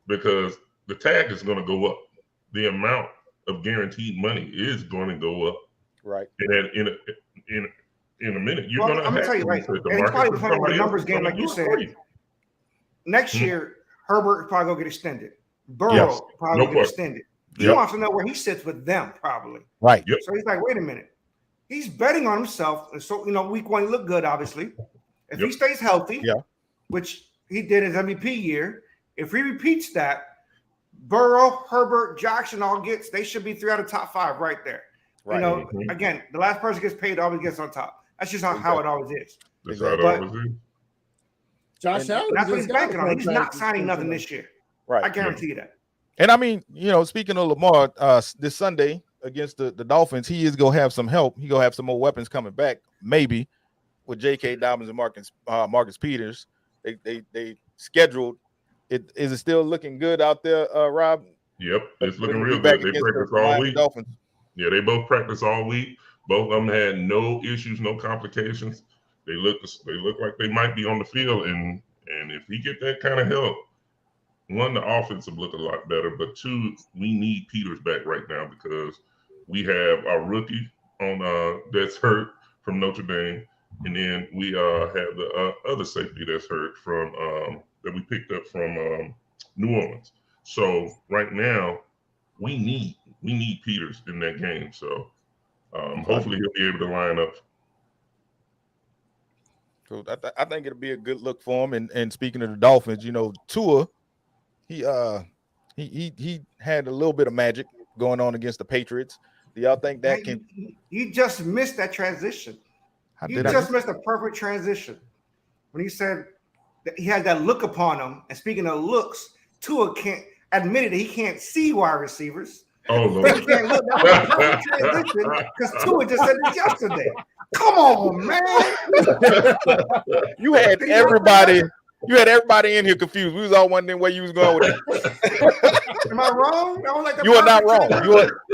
because the tag is going to go up. The amount of guaranteed money is going to go up. Right. And in a minute, you're going to. I'm gonna tell you, right? And it's probably playing with the numbers game, like you said. Next year, Herbert probably gonna get extended. Burrow probably gonna get extended. He wants to know where he sits with them, probably. Right. So he's like, wait a minute. He's betting on himself. And so, week 1 he looked good, obviously. If he stays healthy, which he did his MVP year, if he repeats that, Burrow, Herbert, Jackson they should be 3 out of top 5 right there. Right. Again, the last person gets paid always gets on top. That's just how it always is. That's how it always is. Josh Allen. That's what he's banking on. He's not signing nothing this year. Right. I guarantee you that. And I mean, speaking of Lamar, this Sunday against the Dolphins, he is gonna have some help. He gonna have some more weapons coming back, maybe with J.K. Dobbins and Marcus Peters. They scheduled. Is it still looking good out there, Rob? Yep, it's looking real good. They practice all week. Dolphins. Yeah, they both practice all week. Both of them had no issues, no complications. They look like they might be on the field, and if he get that kind of help, 1, the offense will look a lot better, but 2, we need Peters back right now because we have our rookie on that's hurt from Notre Dame, and then we have the other safety that's hurt from that we picked up from New Orleans. So right now, we need Peters in that game. So hopefully he'll be able to line up. So I think it'll be a good look for him. And speaking of the Dolphins, Tua, he had a little bit of magic going on against the Patriots. Do y'all think that can? You just missed that transition. You just missed a perfect transition when he said that he had that look upon him. And speaking of looks, Tua admitted that he can't see wide receivers. Oh, Lord. He can't look. That was a perfect transition because Tua just said it yesterday. Come on, man. You had everybody in here confused. We was all wondering where you was going with it. Am I wrong? You are not wrong.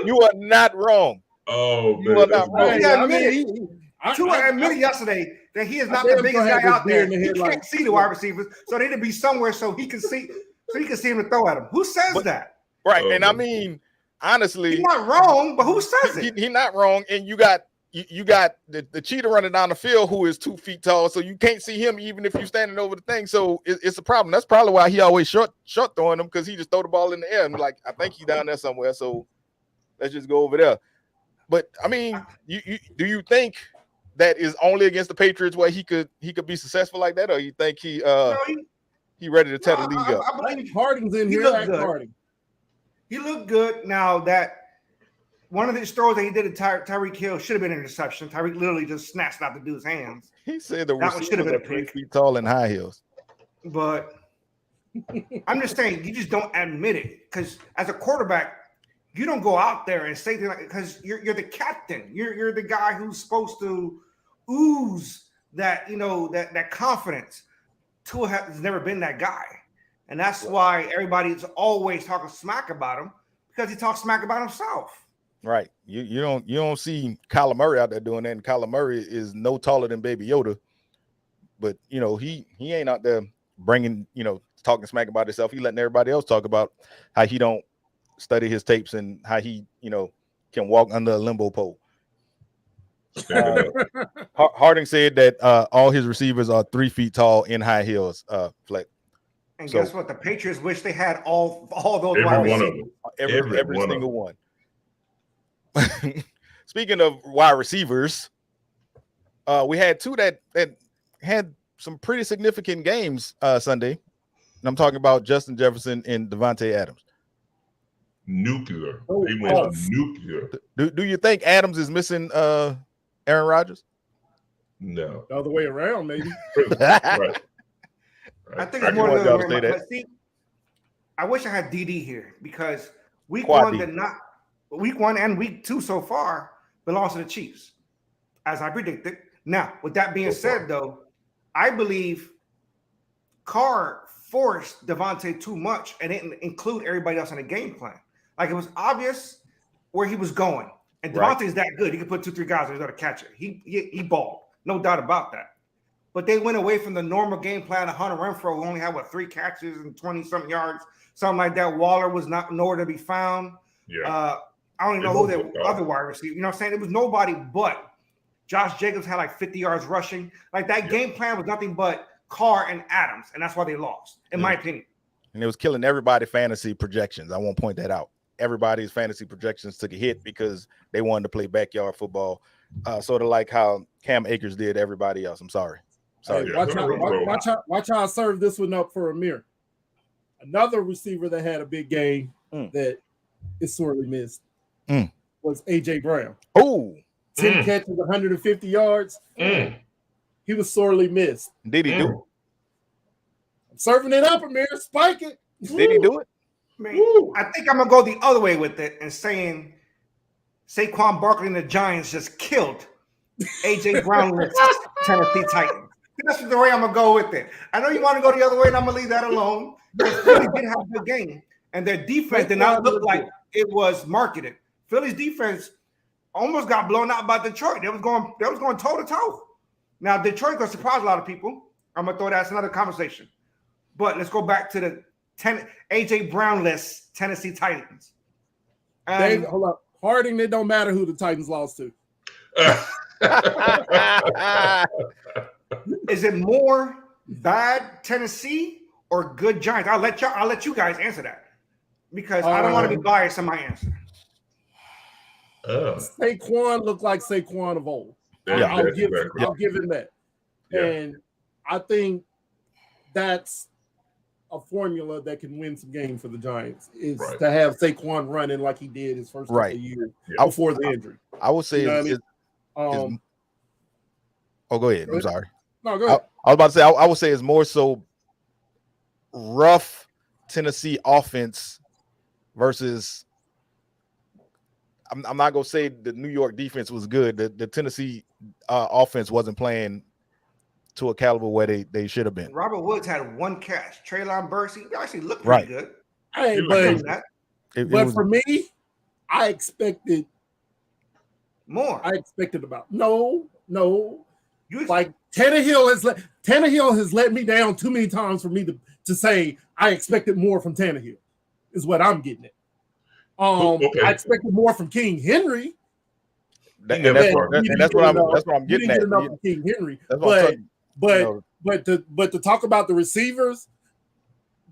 You are not wrong. Oh, man. You are not wrong. Yeah, Tua admitted yesterday that he is not the biggest guy out there. He can't see the wide receivers, so they need to be somewhere so he can see him to throw at him. Who says that? Right, and I mean, honestly, he's not wrong, but who says it? He's not wrong, and you got the cheetah running down the field who is 2 feet tall, so you can't see him even if you're standing over the thing. So it's a problem. That's probably why he always short throwing them, because he just throw the ball in the air and like, I think he's down there somewhere. So let's just go over there. But I mean, do you think that is only against the Patriots where he could be successful like that, or you think he ready to tear the league up? I believe Harding's in here. Harding. He looked good. Now that one of these throws that he did at Tyreek Hill should have been an interception. Tyreek literally just snatched out the dude's hands. He said that one should have been a 3 feet tall and high heels. But I'm just saying, you just don't admit it, because as a quarterback, you don't go out there and say things, because you're the captain. You're the guy who's supposed to ooze that that confidence. Tua has never been that guy, and that's why everybody's always talking smack about him, because he talks smack about himself. Right. You don't see Kyler Murray out there doing that, and Kyler Murray is no taller than Baby Yoda, but he ain't out there bringing talking smack about himself. He letting everybody else talk about how he don't study his tapes and how he can walk under a limbo pole. Standing up. Harding said that all his receivers are 3 feet tall in high heels. Fleck. And So- guess what? The Patriots wish they had all those Every wide one of receivers. them. Every Every one single one. Speaking of wide receivers, we had two that had some pretty significant games Sunday. And I'm talking about Justin Jefferson and Devontae Adams. Nuclear. Oh, They went oh. nuclear. Do you think Adams is missing Aaron Rodgers? No. The other way around, maybe. Right. I think I it's more want the y'all other to way say around. that. But see, I wish I had DD here because week Quad one D. did not. Week 1 and week 2 so far belongs to the Chiefs, as I predicted. Now, with that being So far. said, though, I believe Carr forced Devontae too much and didn't include everybody else in the game plan. Like, it was obvious where he was going. And Right. Devontae's that good. He could put 2-3 guys and he's going to catch it. He balled. No doubt about that. But they went away from the normal game plan of Hunter Renfrow, who only had, 3 catches and 20-something yards, something like that. Waller was not nowhere to be found. Yeah. I don't even It know who wasn't their Carr. other wide receiver. You know what I'm saying? It was nobody but Josh Jacobs had 50 yards rushing. Like, that Yeah. game plan was nothing but Carr and Adams, and that's why they lost, in my opinion. And it was killing everybody's fantasy projections. I won't point that out. Everybody's fantasy projections took a hit because they wanted to play backyard football, sort of like how Cam Akers did everybody else. I'm sorry. Hey, Yeah, watch Hunter how Renfrow. watch how I serve this one up for Amir. Another receiver that had a big game that is sorely missed was AJ Brown. Oh, 10 catches, 150 yards. Mm. He was sorely missed. did he do Mm. I'm serving it up, Amir. Spike it. it? Did he do it? Man, I think I'm gonna go the other way with it and saying Saquon Barkley and the Giants just killed AJ Brown and the Tennessee Titans. That's the way I'm gonna go with it. I know you want to go the other way, and I'm gonna leave that alone. Because Philly did have a good game, and their defense did not look like it was marketed. Philly's defense almost got blown out by Detroit. They was going toe to toe. Now Detroit could surprise a lot of people. I'm gonna throw that's another conversation. But let's go back to the AJ Brown-less Tennessee Titans. Hold up. Harding, it don't matter who the Titans lost to. Is it more bad Tennessee or good Giants? I'll let you guys answer that because I don't want to be biased in my answer. Saquon looked like Saquon of old. Yeah, I'll that's give exactly. him that. Yeah. And I think that's a formula that can win some games for the Giants is Right. to have Saquon running like he did his first couple Right. of years Yeah. before the injury. I would say. You know what I it's- mean? oh, go ahead. I'm sorry. No, go ahead. I was about to say. I would say it's more so rough Tennessee offense versus. I'm not gonna say the New York defense was good. The Tennessee offense wasn't playing to a caliber where they should have been. Robert Woods had 1 catch. Treylon Burks, he actually looked Right. pretty good. Hey, You but look That It but was- for me, I expected more. about no. You Like Tannehill has let me down too many times for me to say I expected more from Tannehill, is what I'm getting at. Okay. I expected more from King Henry. and never that's scored. what I'm He getting didn't get at. enough from King Henry. That's what I'm But talking- but you know, but to talk about the receivers,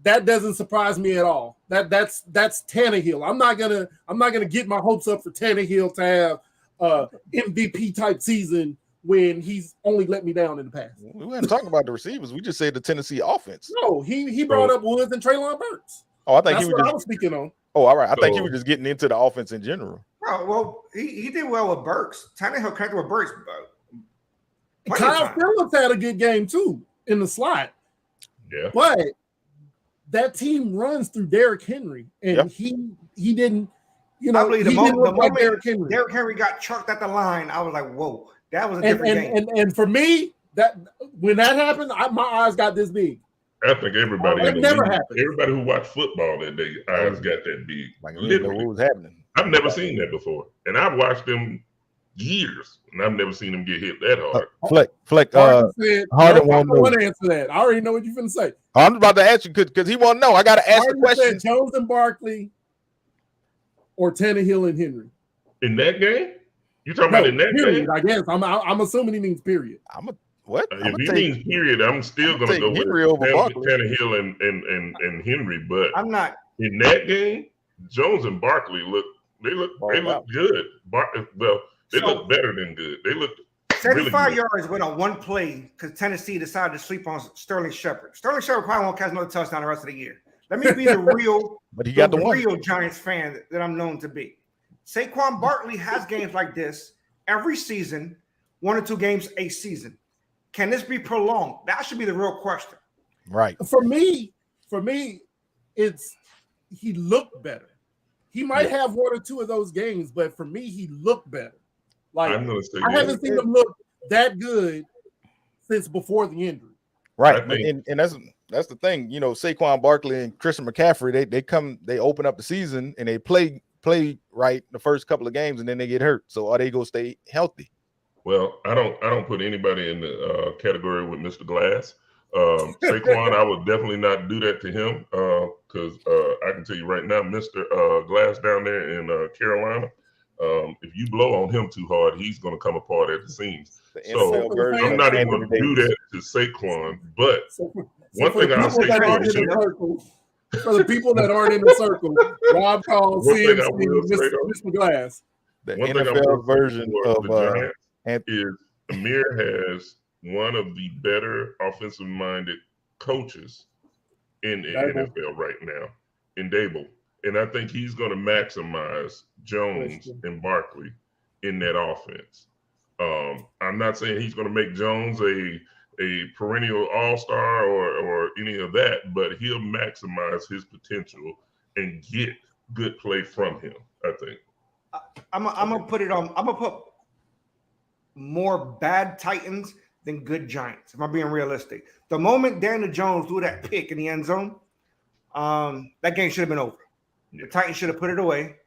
that doesn't surprise me at all. That's Tannehill. I'm not gonna get my hopes up for Tannehill to have MVP type season when he's only let me down in the past. we weren't talking about the receivers. We just said the Tennessee offense. No, he brought up Woods and Treylon Burks. Oh, I think That's he what I was was just. speaking on. Oh, all right. I think So- you were just getting into the offense in general. Oh, well, he did well with Burks. Tannehill connected with Burks. plenty of Kyle times. Phillips had a good game too in the slot, Yeah. but that team runs through Derrick Henry, and Yep. he didn't. You I know, believe he the didn't look like moment Derrick Henry. Derrick Henry got chucked at the line, I was like, whoa, that was a And, different and, game. and for me, that when that happened, my eyes got this big. I think everybody, That in the never league, happened. everybody who watched football that day, eyes got that big. Like we didn't know Literally. what was happening. I've never seen that before, and I've watched them years, and I've never seen them get hit that hard. Fleck. Harden said, Harden I won't don't know. want to answer that. I already know what you're finna say. I'm about to ask you because he won't know. I got to ask the Harden said question. Jones and Barkley or Tannehill and Henry. In that game? You talking about in that period, game? I guess. I'm assuming he means period. What? If he means period, I'm still going to go with Henry over Barkley. Tannehill and Henry. But I'm not. in that game, Jones and Barkley look good. They look better than good. They look 75 really yards went on one play because Tennessee decided to sleep on Sterling Shepard. Sterling Shepard probably won't catch another touchdown the rest of the year. Let me be the real, but he got the real Giants fan that I'm known to be. Saquon Barkley has games like this every season, 1 or 2 games a season. Can this be prolonged? That should be the real question. Right. For me, it's he looked better. He might have 1 or 2 of those games, but for me, he looked better. Like I'm gonna say I haven't seen him look that good since before the injury. Right. And that's the thing. You know, Saquon Barkley and Christian McCaffrey, they open up the season and they play right the first couple of games and then they get hurt. So are they gonna stay healthy? Well, I don't put anybody in the category with Mr. Glass. Saquon, I would definitely not do that to him because I can tell you right now, Mr. Glass down there in Carolina, if you blow on him too hard, he's going to come apart at the seams. So I'm not even going to do that to Saquon. But one thing I'll say for the people that aren't in the circle, Rob calls Mr. Glass. The NFL version of the Giants is Amir has one of the better offensive-minded coaches in the NFL right now, in Dable. And I think he's going to maximize Jones and Barkley in that offense. I'm not saying he's going to make Jones a perennial all-star or any of that, but he'll maximize his potential and get good play from him, I think. I'm gonna put it on. I'm gonna put more bad Titans than good Giants. If I'm being realistic, the moment Daniel Jones threw that pick in the end zone, that game should have been over. The Titans should have put it away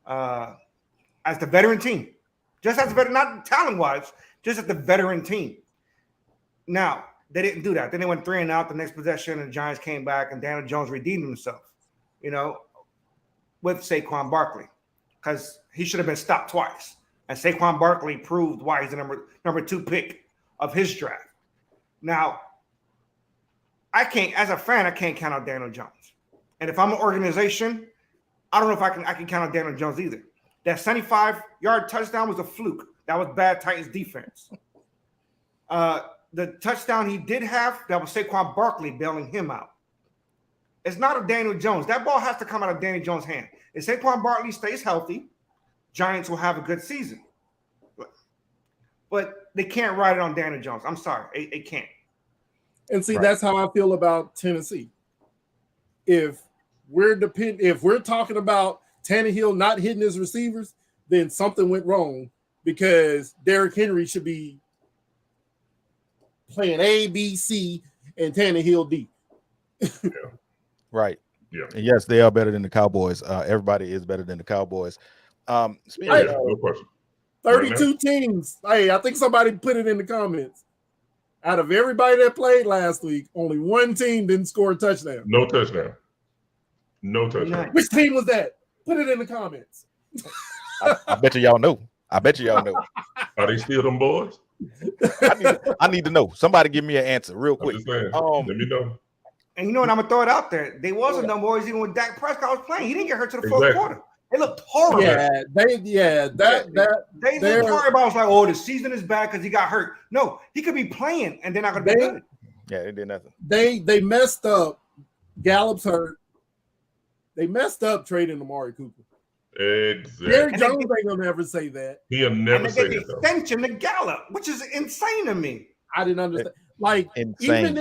as the veteran team, just as the veteran, not talent-wise, just as the veteran team. Now they didn't do that. Then they went 3 and out the next possession, and the Giants came back, and Daniel Jones redeemed himself. You know, with Saquon Barkley, because he should have been stopped twice. And Saquon Barkley proved why he's the number 2 pick of his draft. Now, as a fan, I can't count out Daniel Jones. And if I'm an organization, I don't know if I can count out Daniel Jones either. That 75-yard touchdown was a fluke. That was bad Titans defense. The touchdown he did have, that was Saquon Barkley bailing him out. It's not a Daniel Jones. That ball has to come out of Daniel Jones' hand. If Saquon Barkley stays healthy, Giants will have a good season. But they can't ride it on Daniel Jones. I'm sorry. They can't. And see, that's how I feel about Tennessee. If we're talking about Tannehill not hitting his receivers, then something went wrong because Derrick Henry should be playing A, B, C, and Tannehill D. Right. Yeah. And yes, they are better than the Cowboys. Everybody is better than the Cowboys. Speaking of, no question. 32 teams. Hey, I think somebody put it in the comments. Out of everybody that played last week, only one team didn't score a touchdown. No touchdown. Which team was that? Put it in the comments. I bet y'all know. Are they still them boys? I need to know. Somebody give me an answer real quick. Let me know. And you know what? I'm gonna throw it out there. They wasn't no boys even when Dak Prescott was playing. He didn't get hurt to the fourth quarter. They looked horrible. They looked horrible. I was like, oh, the season is bad because he got hurt. No, he could be playing and they're not gonna be good. Yeah, they did nothing. They messed up. Gallup's hurt. They messed up trading Amari Cooper. Exactly. Jerry Jones ain't gonna ever say that. He'll never say that. Extension to Gallup, which is insane to me. I didn't understand. Like insane.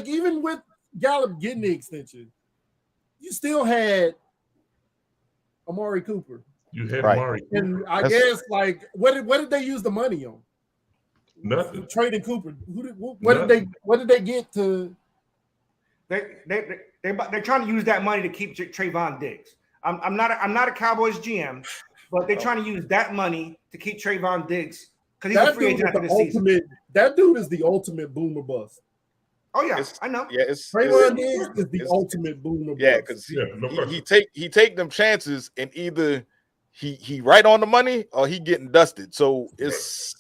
Even with Gallup getting the extension, you still had Amari Cooper. You had Amari Cooper. And I guess what did they use the money on? Nothing. Trading Cooper. What did they get to? They're trying to use that money to keep Trayvon Diggs. I'm not a Cowboys GM, but they're trying to use that money to keep Trayvon Diggs because he's a free agent after this season. That dude is the ultimate boomer bust. Oh yeah, I know. Yeah, Trayvon Diggs is the ultimate boomer. Yeah, because he take them chances and either he right on the money or he getting dusted. So it's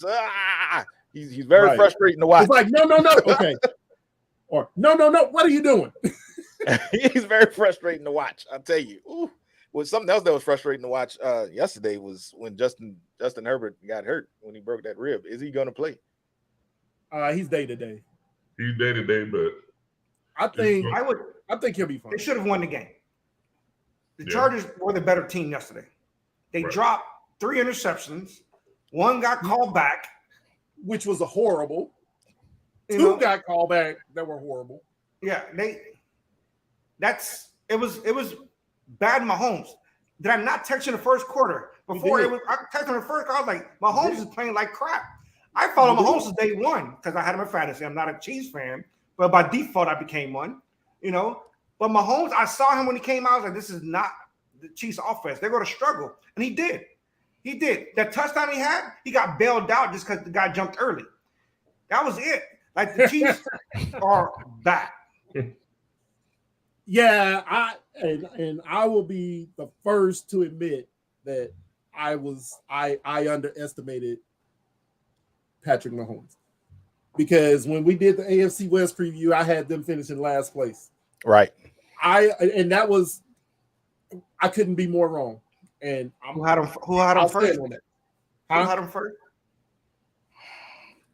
he's very frustrating to watch. It's like no, okay, or no. What are you doing? He's very frustrating to watch. I'll tell you. Ooh. Well, something else that was frustrating to watch yesterday was when Justin Herbert got hurt when he broke that rib. Is he going to play? He's day to day. He's day to day, but I think he'll be fine. They should have won the game. The Chargers were the better team yesterday. They dropped 3 interceptions. 1 got called back, which was a horrible. 2 got called back that were horrible. Yeah, it was bad Mahomes. Did I not text you in the first quarter? I texted him in the first quarter. I was like, Mahomes is playing like crap. I follow Mahomes since day one because I had him in fantasy. I'm not a Chiefs fan, but by default, I became one. But Mahomes, I saw him when he came out. I was like, this is not the Chiefs offense. They're going to struggle. And he did. He did. That touchdown he had, he got bailed out just because the guy jumped early. That was it. Like, the Chiefs are back. Yeah, I will be the first to admit that I underestimated Patrick Mahomes. Because when we did the AFC West preview, I had them finishing last place. Right. I couldn't be more wrong. And who had him first? Who had him first?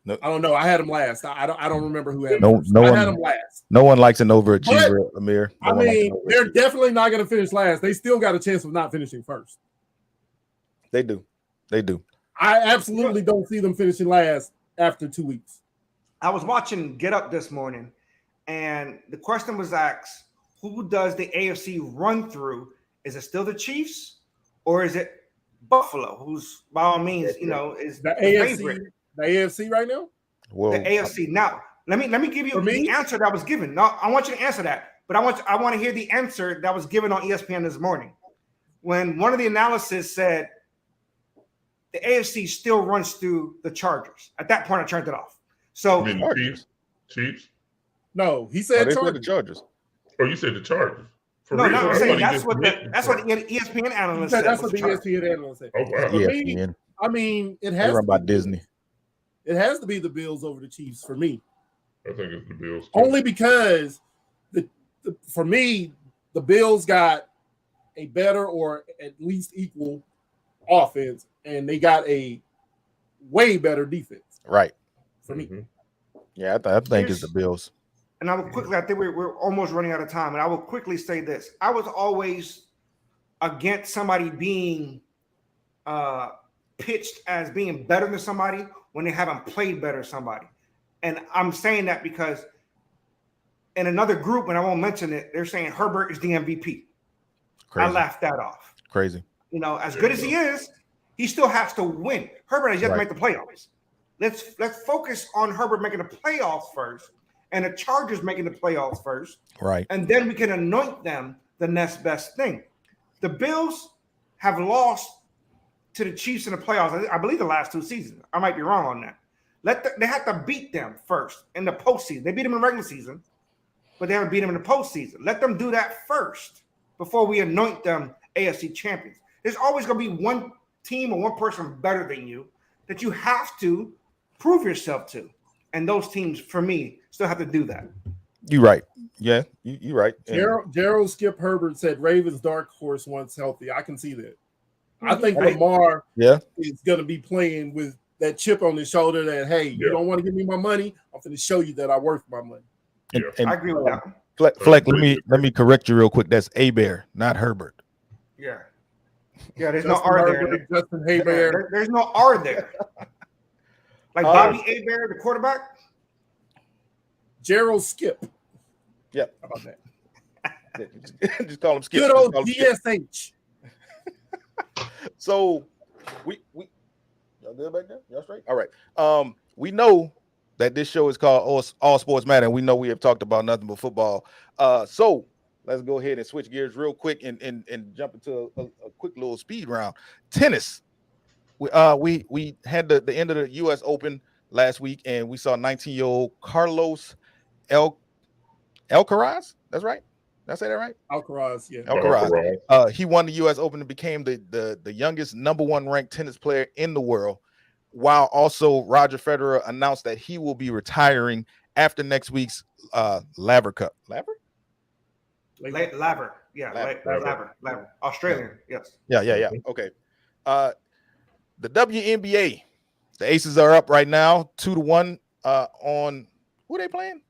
No. I don't know. I had him last. I don't remember who had him first. I had him last. No one likes an overachiever, Amir. They're definitely not going to finish last. They still got a chance of not finishing first. They do. I absolutely don't see them finishing last after 2 weeks. I was watching Get Up this morning, and the question was asked, who does the AFC run through? Is it still the Chiefs or is it Buffalo, who's by all means, is the AFC favorite? The AFC right now? Whoa. The AFC. Now, let me give you the answer that was given. No, I want you to answer that, but I want to hear the answer that was given on ESPN this morning. When one of the analysis said the AFC still runs through the Chargers. At that point, I turned it off. So Chiefs? No, he said the Chargers. Oh, you said the Chargers. I'm saying that's what the ESPN analyst said. That's what the ESPN analyst said. Oh, wow. ESPN. I mean, it has run by Disney. It has to be the Bills over the Chiefs for me. I think it's the Bills too. Only because for me, the Bills got a better or at least equal offense, and they got a way better defense. Right. For me. Yeah, I think it's the Bills. And I will quickly, I think we're almost running out of time, and I will quickly say this. I was always against somebody being pitched as being better than somebody when they haven't played better than somebody. And I'm saying that because in another group, and I won't mention it, they're saying Herbert is the MVP. Crazy. I laughed that off. Crazy. As good as he is, he still has to win. Herbert has yet to make the playoffs. Let's focus on Herbert making the playoffs first and the Chargers making the playoffs first. Right. And then we can anoint them the next best thing. The Bills have lost to the Chiefs in the playoffs, I believe the last 2 seasons. I might be wrong on that. They have to beat them first in the postseason. They beat them in the regular season, but they haven't beat them in the postseason. Let them do that first before we anoint them AFC champions. There's always going to be one team or one person better than you that you have to prove yourself to. And those teams, for me, still have to do that. You're right. Yeah, you're right. Gerald Skip Herbert said Ravens dark horse once healthy. I can see that. I think Lamar is going to be playing with that chip on his shoulder that, hey, you don't want to give me my money? I'm going to show you that I'm worth my money. And I agree with that. Fleck, let me correct you real quick. That's Hebert, not Herbert. Yeah. Yeah, there's no R there. Justin Hebert. There's no R there. Like Bobby Hebert, the quarterback? Gerald Skip. Yep. How about that? Just call him Skip. Good old DSH. So we y'all good back there? Y'all straight? All right. We know that this show is called All Sports Matter, and we know we have talked about nothing but football. So let's go ahead and switch gears real quick and jump into a quick little speed round. Tennis. We had the end of the U.S. Open last week, and we saw 19-year-old Carlos Alcaraz. That's right. Did I say that right? Alcaraz, yeah. Alcaraz. He won the U.S. Open and became the youngest number 1 ranked tennis player in the world. While also Roger Federer announced that he will be retiring after next week's Laver Cup. Laver? Laver. Yeah, Laver. Australian, yes. Yeah. Okay. The WNBA, the Aces are up right now, 2-1 on who are they playing?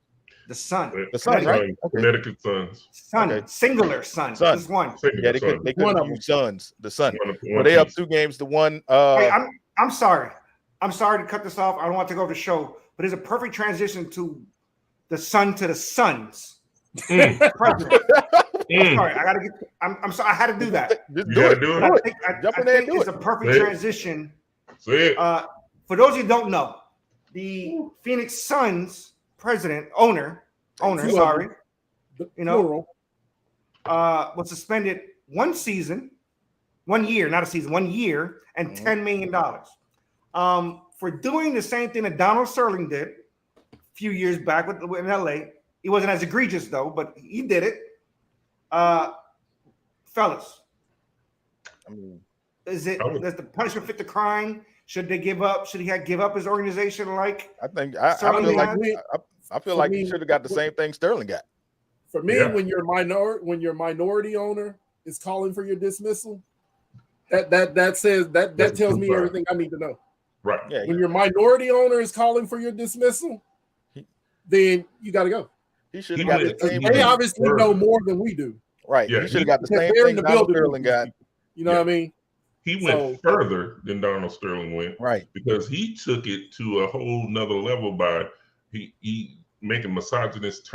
The Sun. The Sun, right? Okay. Connecticut Suns. Sun, okay. Singular Sun. Just one. Yeah, they couldn't use Suns. The Sun. One they up 2 games to 1. Hey, I'm sorry. I'm sorry to cut this off. I don't want to take over the show, but it's a perfect transition to the Sun to the Suns. I'm sorry. I gotta get. I'm sorry. I had to do that. Just do it. I think it's a perfect transition. Say it. For those who don't know, the Phoenix Suns owner, sorry, was suspended 1 year, and $10 million. For doing the same thing that Donald Sterling did a few years back in LA. He wasn't as egregious though, but he did it. Fellas, does the punishment fit the crime? Should they give up? Should he give up his organization? I feel like he should have got the same thing Sterling got. For me, when your minority owner is calling for your dismissal, that tells me everything I need to know. Right. Yeah. When your minority owner is calling for your dismissal, then you got to go. He should have got the same. They obviously know more than we do. Right. Yeah, he should have got the same thing Donald Sterling got. You know what I mean? He went further than Donald Sterling went. Right. Because he took it to a whole nother level by he making misogynist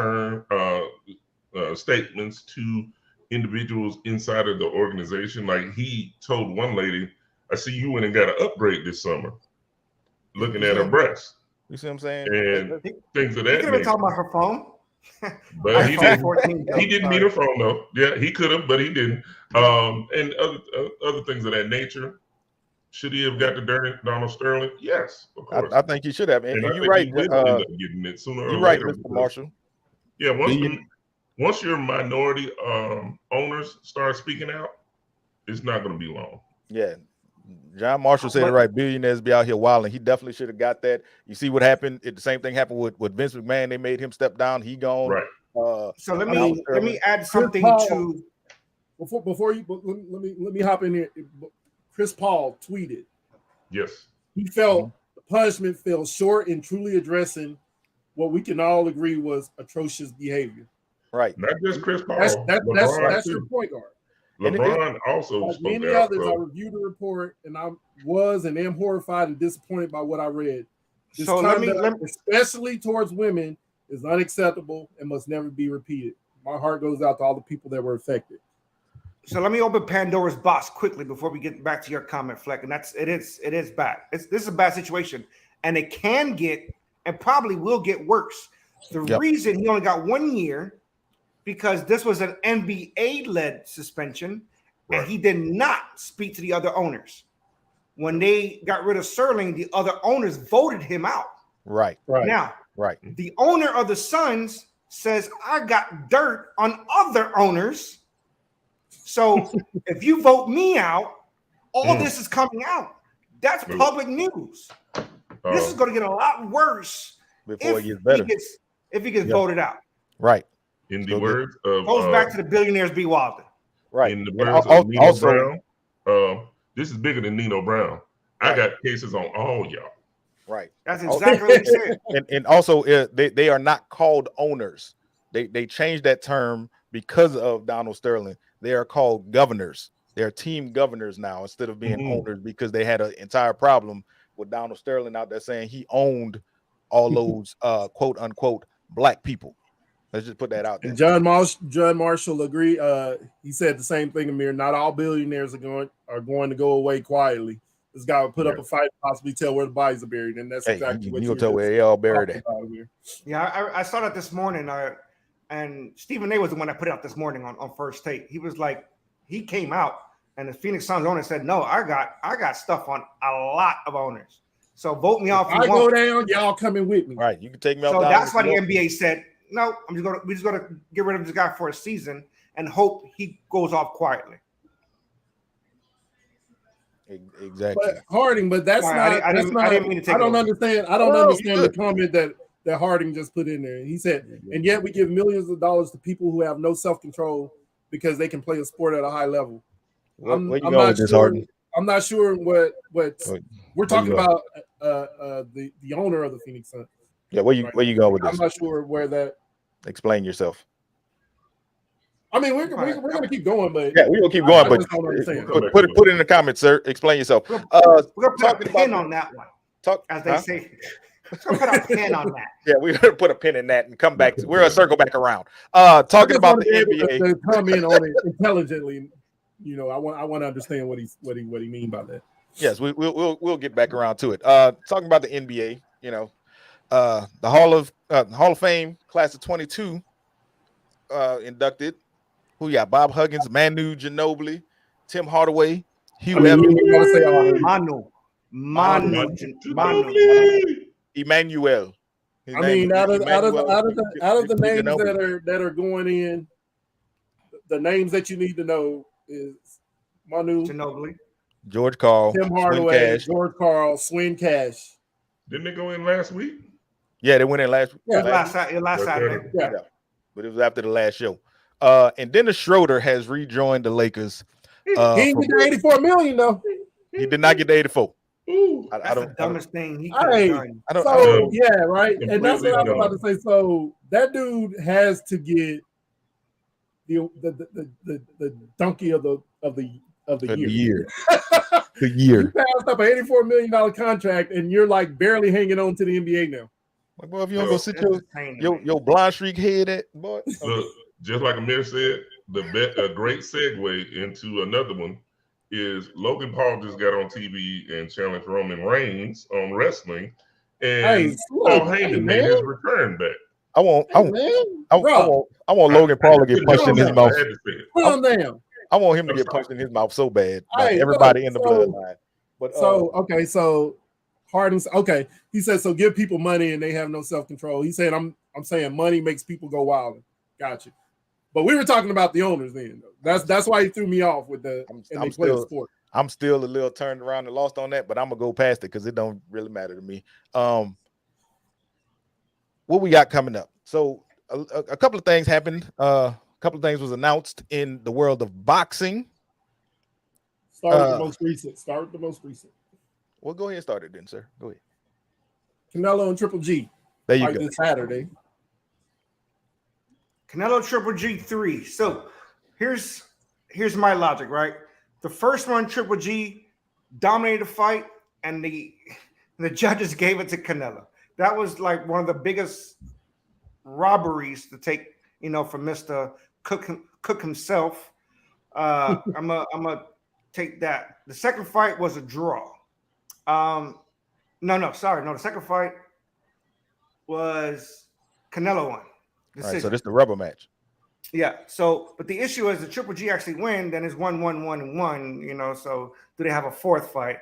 statements to individuals inside of the organization. Like he told one lady, I see you went and got an upgrade this summer. Looking at her breasts. You see what I'm saying? And things of that. He could have been talking about her phone. But he didn't meet her phone though. Yeah, he could have, but he didn't. And other things of that nature. Should he have got the dirty Donald Sterling? Yes, of course. I think he should have. And you're right. Getting it sooner or later. Mr. Marshall. Yeah, once your minority owners start speaking out, it's not going to be long. Yeah. John Marshall said it right. Billionaires be out here wilding. He definitely should have got that. You see what happened? The same thing happened with Vince McMahon. They made him step down. He gone. Right. So let me add something to before you. Let me hop in here. Chris Paul tweeted. Yes. He felt the punishment fell short in truly addressing what we can all agree was atrocious behavior. Right. Not just Chris Paul. That's your point guard. LeBron also like spoke many out. Others, I reviewed the report and I was and am horrified and disappointed by what I read. This conduct, especially towards women, is unacceptable and must never be repeated. My heart goes out to all the people that were affected. So let me open Pandora's box quickly before we get back to your comment, Fleck. And it is bad. This is a bad situation, and it can get and probably will get worse. The reason he only got 1 year because this was an NBA-led suspension, and he did not speak to the other owners. When they got rid of Sterling, the other owners voted him out. Right. Now, the owner of the Suns says, I got dirt on other owners. So if you vote me out, all this is coming out. That's public news. This is going to get a lot worse before it gets better. If he gets voted out. Right. In the words of goes back to the billionaires be wilding. Right. In the words of Nino Brown, this is bigger than Nino Brown. I got cases on all y'all. Right. That's exactly what he said. And also they are not called owners. They changed that term because of Donald Sterling. They are called governors. They're team governors now instead of being owners because they had an entire problem with Donald Sterling out there saying he owned all those quote unquote black people. Let's just put that out there. And John Marshall agreed. He said the same thing, Amir. Not all billionaires are going to go away quietly. This guy would put up a fight, possibly tell where the bodies are buried, and that's exactly what you'll tell where they all buried at. Yeah, I saw that this morning. And Stephen A was the one that put it out this morning on First Take. He was like, he came out, and the Phoenix Suns owner said, "No, I got stuff on a lot of owners. So vote me off. I go down, y'all coming with me. Right, you can take me out. So that's why the NBA said, no, we're just gonna get rid of this guy for a season. and hope he goes off quietly. Exactly. But Harding, but that's Sorry, not. I that's didn't- not. I didn't mean to take I don't it over. understand. I don't No, understand you the good. comment that Harding just put in there. He said, and yet we give millions of dollars to people who have no self-control because they can play a sport at a high level. Where you I'm going not with this, sure. Harden? I'm not sure what we're talking you about. The owner of the Phoenix Suns. Yeah, where you going with I'm this? not sure where that. Explain yourself. I mean, we're gonna keep going, but Yeah, we're gonna keep going, I but just don't understand. put it in the comments, sir. Explain yourself. We're gonna put talking a pin about- on that one, Talk as they say. We're gonna put a pin on that. Yeah, we're gonna put a pin in that and come back. We're gonna circle back around. I Talking just about wanna the be able NBA. to comment on it intelligently. You know, I want to understand what he mean by that. Yes, we'll get back around to it. Talking about the NBA, you know, the Hall of Fame class of 22 inducted. Who you got? Bob Huggins, Manu Ginobili, Tim Hardaway, Hugh I mean, Evans, you gotta say all that. Manu. Emmanuel. His I name mean, is out of Emmanuel the names Ginobili. that are going in, the names that you need to know is Manu, Ginobili. George Karl, Tim Swin Hardaway, Cash. George Karl, Swin Cash. Didn't they go in last week? Yeah, they went in last Yeah, Last Saturday. Yeah. but it was after the last show. And Dennis Schroeder has rejoined the Lakers. He didn't get the 84 million though. He did not get the 84. Ooh, That's the dumbest thing he could Hey, have done. I don't. So yeah, right. And that's what I was Completely about to say. So that dude has to get the donkey of the year. The You year. passed up an $84 million contract, and you're like barely hanging on to the NBA now. Like, boy, if you don't go sit That's insane, man. your blind streak head at boy. look, just like Amir said, a great segue into another one is Logan Paul just got on TV and challenged Roman Reigns on wrestling, and Hey, Paul look, Heyman hey, made man. his return back. I want Logan Paul to get punched in his mouth. I had to say it. Calm down. I want him to get punched in his mouth so bad by Hey, everybody look, in the so- bloodline. But So Harden's okay. He said so. Give people money and they have no self control. He said I'm saying money makes people go wild. Gotcha. But we were talking about the owners then. That's why he threw me off with the I'm they play the still- sport. I'm still a little turned around and lost on that, but I'm gonna go past it because it don't really matter to me. What we got coming up? So a couple of things happened. A couple of things was announced in the world of boxing. Start with the most recent. Well, go ahead and start it then, sir. Go ahead. Canelo and Triple G. There you Fight go. this Saturday. Canelo Triple G3. So here's my logic, right? The first one, Triple G, dominated the fight, and the judges gave it to Canelo. That was like one of the biggest robberies to take, from Mr. Cook himself. I'm a take that. The second fight was a draw. The second fight was Canelo won. All right, so this is the rubber match. Yeah. So, but the issue is the Triple G actually win, then it's 1-1-1-1. So do they have a fourth fight?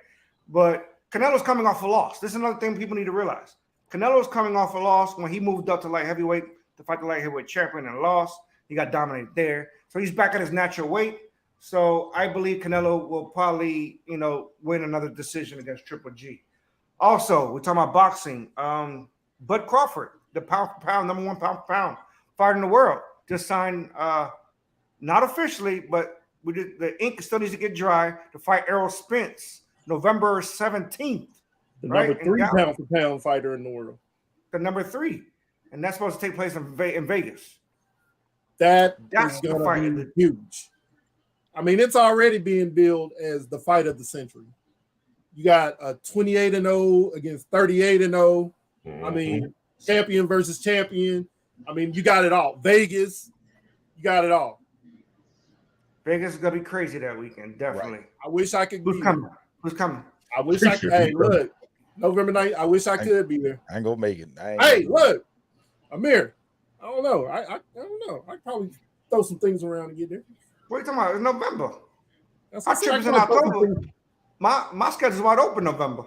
But Canelo's coming off a loss. This is another thing people need to realize. Canelo's coming off a loss when he moved up to light heavyweight to fight the light heavyweight champion and lost. He got dominated there. So he's back at his natural weight. So I believe Canelo will probably, win another decision against Triple G. Also, we're talking about boxing. Bud Crawford, the number one pound for pound fighter in the world, just signed, not officially, but the ink still needs to get dry to fight Errol Spence November 17th. The Right, number 3 pound for pound fighter in the world. The number 3. And that's supposed to take place in Vegas. That's the going fight. to be huge. I mean, it's already being billed as the fight of the century. You got a 28-0 against 38-0. I mean, champion versus champion. I mean, you got it all. Vegas, you got it all. Vegas is gonna be crazy that weekend, definitely. Right. I wish I could. Who's be coming? there. Who's coming? I wish I could. Hey, look, November 9th. I wish I could be there. I ain't gonna make it. Hey, look, Amir. I don't know. I don't know. I probably throw some things around and get there. What are you talking about? It's November. That's Our what I said. I trip is in could probably throw some October. things- My schedule's wide open November.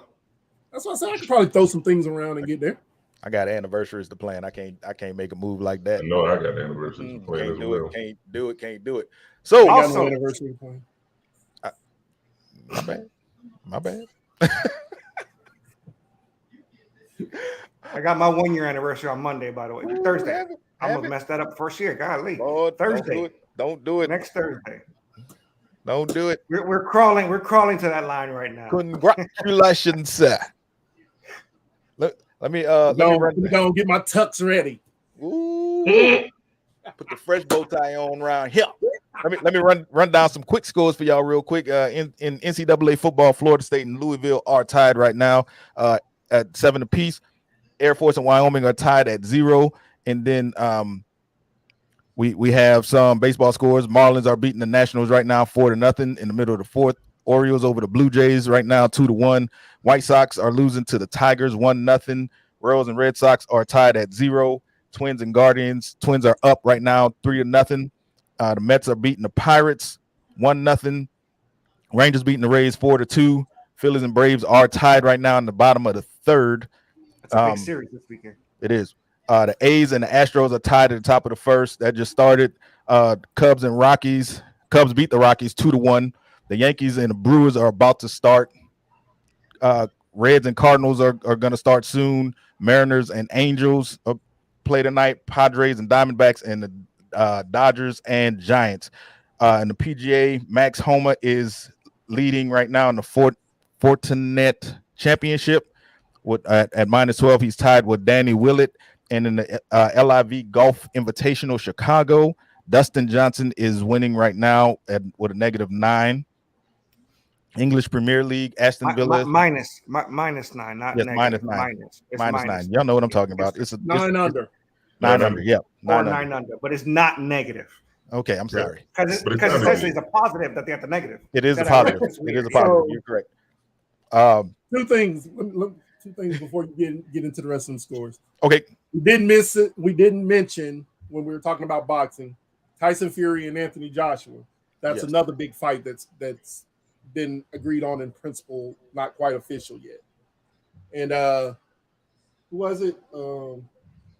That's what I said. I could probably throw some things around and get there. I got anniversaries to plan. I can't make a move like that. I know I got anniversaries to plan Can't as do well. it. Can't do it. So Ain't got no Also- anniversary plan. my bad. I got my 1 year anniversary on Monday, by the way. Ooh, Thursday. have it, I'm have gonna it. mess that up first year. Golly. Lord, Thursday. Don't do it. Next Thursday. Don't do it. We're crawling to that line right now. Congratulations, sir. Let me run. Don't get my tux ready. Ooh, put the fresh bow tie on around here. Let me run down some quick scores for y'all real quick. In NCAA football, Florida State and Louisville are tied right now at 7 apiece. Air Force and Wyoming are tied at 0. And then we have some baseball scores. Marlins are beating the Nationals right now 4-0 in the middle of the fourth. Orioles over the Blue Jays right now 2-1. White Sox are losing to the Tigers 1-0. Royals and Red Sox are tied at 0. Twins and Guardians. Twins are up right now 3-0. The Mets are beating the Pirates 1-0. Rangers beating the Rays 4-2. Phillies and Braves are tied right now in the bottom of the third. It's a big series this weekend. It is. The A's and the Astros are tied at the top of the first. That just started. Cubs and Rockies. Cubs beat the Rockies 2-1. The Yankees and the Brewers are about to start. Reds and Cardinals are going to start soon. Mariners and Angels play tonight. Padres and Diamondbacks and the Dodgers and Giants. In the PGA, Max Homa is leading right now in the Fortinet Championship. At -12, he's tied with Danny Willett. And in the LIV Golf Invitational Chicago, Dustin Johnson is winning right now with a -9. English Premier League, Aston Villa minus 9, not yes, negative. -9. It's -9. Y'all know what I'm talking about. It's 9 under. 9 under. Yeah, or 9 under, but it's not negative. Okay, I'm sorry. Because But it's essentially not it's a positive that they have the negative. It is a That positive. is It is a weird. positive. So- You're correct. Two things. Two things before you get into the rest of the scores. Okay. We didn't miss it. We didn't mention when we were talking about boxing, Tyson Fury and Anthony Joshua. That's Yes. another big fight that's been agreed on in principle, not quite official yet. And who was it?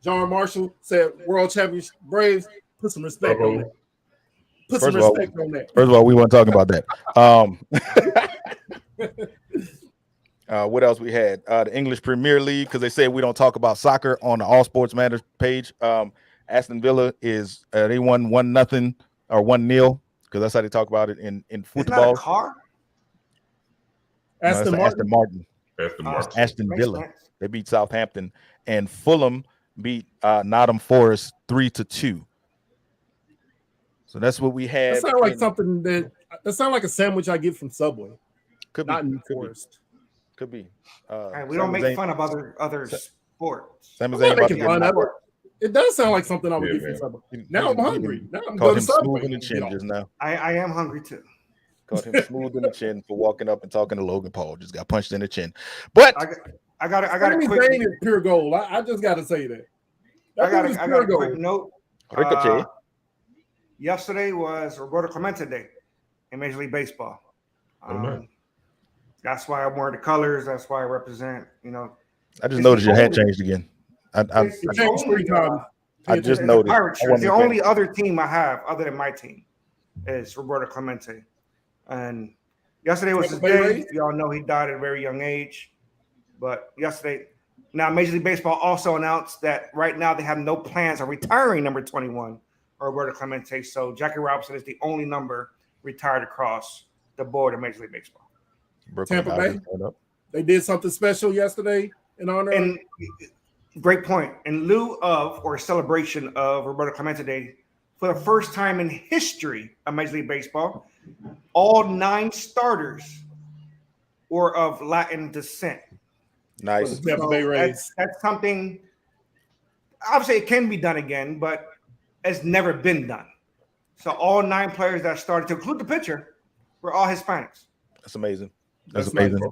John Marshall said World Championship Braves. Put some respect on that. Put some First of all- respect on that. First of all, we weren't talking about that. What else we had? The English Premier League, because they say we don't talk about soccer on the All Sports Matters page. Aston Villa is they won 1-0 or 1-0 because that's how they talk about it in It's not football. a car. No, it's Aston Aston Martin. Martin. Aston Martin. Aston Makes Villa. sense. They beat Southampton, and Fulham beat Nottingham Forest 3-2. So that's what we had. That sounds like something that sounds like a sandwich I get from Subway, could not in be, Forest. could be. Hey, we don't make fun of other sports. Same as I'm not about to making get fun of it. It does sound like something I would Yeah, get from man. Subway. Now I'm hungry. Now I'm Caught going him to Subway. smooth in the chin just now. I am hungry too. Caught him smooth in the chin for walking up and talking to Logan Paul. Just got punched in the chin. But I got a Sami quick. Zayn is pure gold. I just got to say that. I got is a pure quick gold. note. Ricochet. Yesterday was Roberto Clemente Day in Major League Baseball. Oh, man. That's why I'm wearing the colors. That's why I represent. I just noticed your hat changed again. It's It changed 3 times. I just the noticed. Pirates I shirt. It's the wasn't only other team I have other than my team is Roberto Clemente. And yesterday was his Tampa Bay day. Rays? You all know he died at a very young age. But yesterday, now Major League Baseball also announced that right now they have no plans on retiring number 21, Roberto Clemente. So Jackie Robinson is the only number retired across the board of Major League Baseball. Brooklyn Tampa Dodgers Bay? showed up. They did something special yesterday in honor of And great point. In lieu of or celebration of Roberto Clemente Day, for the first time in history of Major League Baseball, all 9 starters were of Latin descent. Nice. Tampa So Bay Rays. that's something. Obviously, it can be done again, but it's never been done. So all 9 players that started, to include the pitcher, were all Hispanics. That's amazing. That's That's amazing. nice.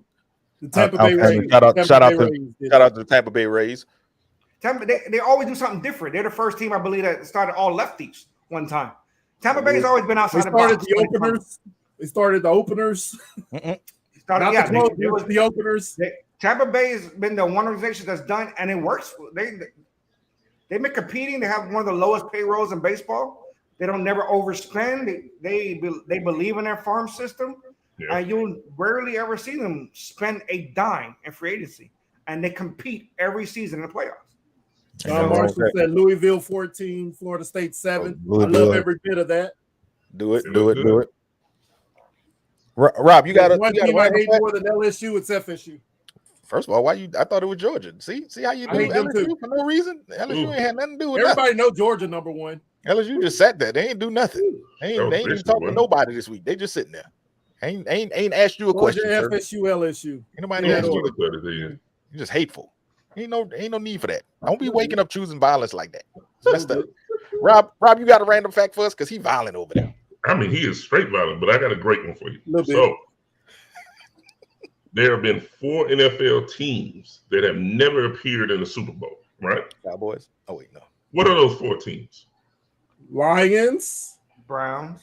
The Tampa I'll Bay tell you, Rays. shout out Tampa to- Bay Rays did Shout out to the Tampa Bay Rays. Tampa, they always do something different. They're the first team, I believe, that started all lefties one time. Tampa Bay's always been They outside the started box. the openers. They started the openers. Mm-mm. Started, Not yeah, the closers, they was- the openers. Tampa Bay has been the one organization that's done, and it works. They've been competing. They have one of the lowest payrolls in baseball. They don't never overspend. They believe in their farm system, and you'll rarely ever see them spend a dime in free agency. And they compete every season in the playoffs. John Marshall said Louisville 14, Florida State 7. I love every bit of that. Do it. Rob, you got one team I hate more than LSU. It's FSU. First of all, why you? I thought it was Georgia. See how you do LSU for no reason. LSU ain't had nothing to do with everybody. Know Georgia number one. LSU just sat there. They ain't do nothing. They ain't even talking to nobody this week. They just sitting there. Ain't asked you a question. FSU, LSU. Ain't nobody asked you. You're just hateful. Ain't no need for that. Don't be waking up choosing violence like that. Messed up. Rob, you got a random fact for us because he's violent over there. I mean, he is straight violent, but I got a great one for you. So there have been 4 NFL teams that have never appeared in the Super Bowl, right? Cowboys. Oh wait, no. What are those 4 teams? Lions, Browns.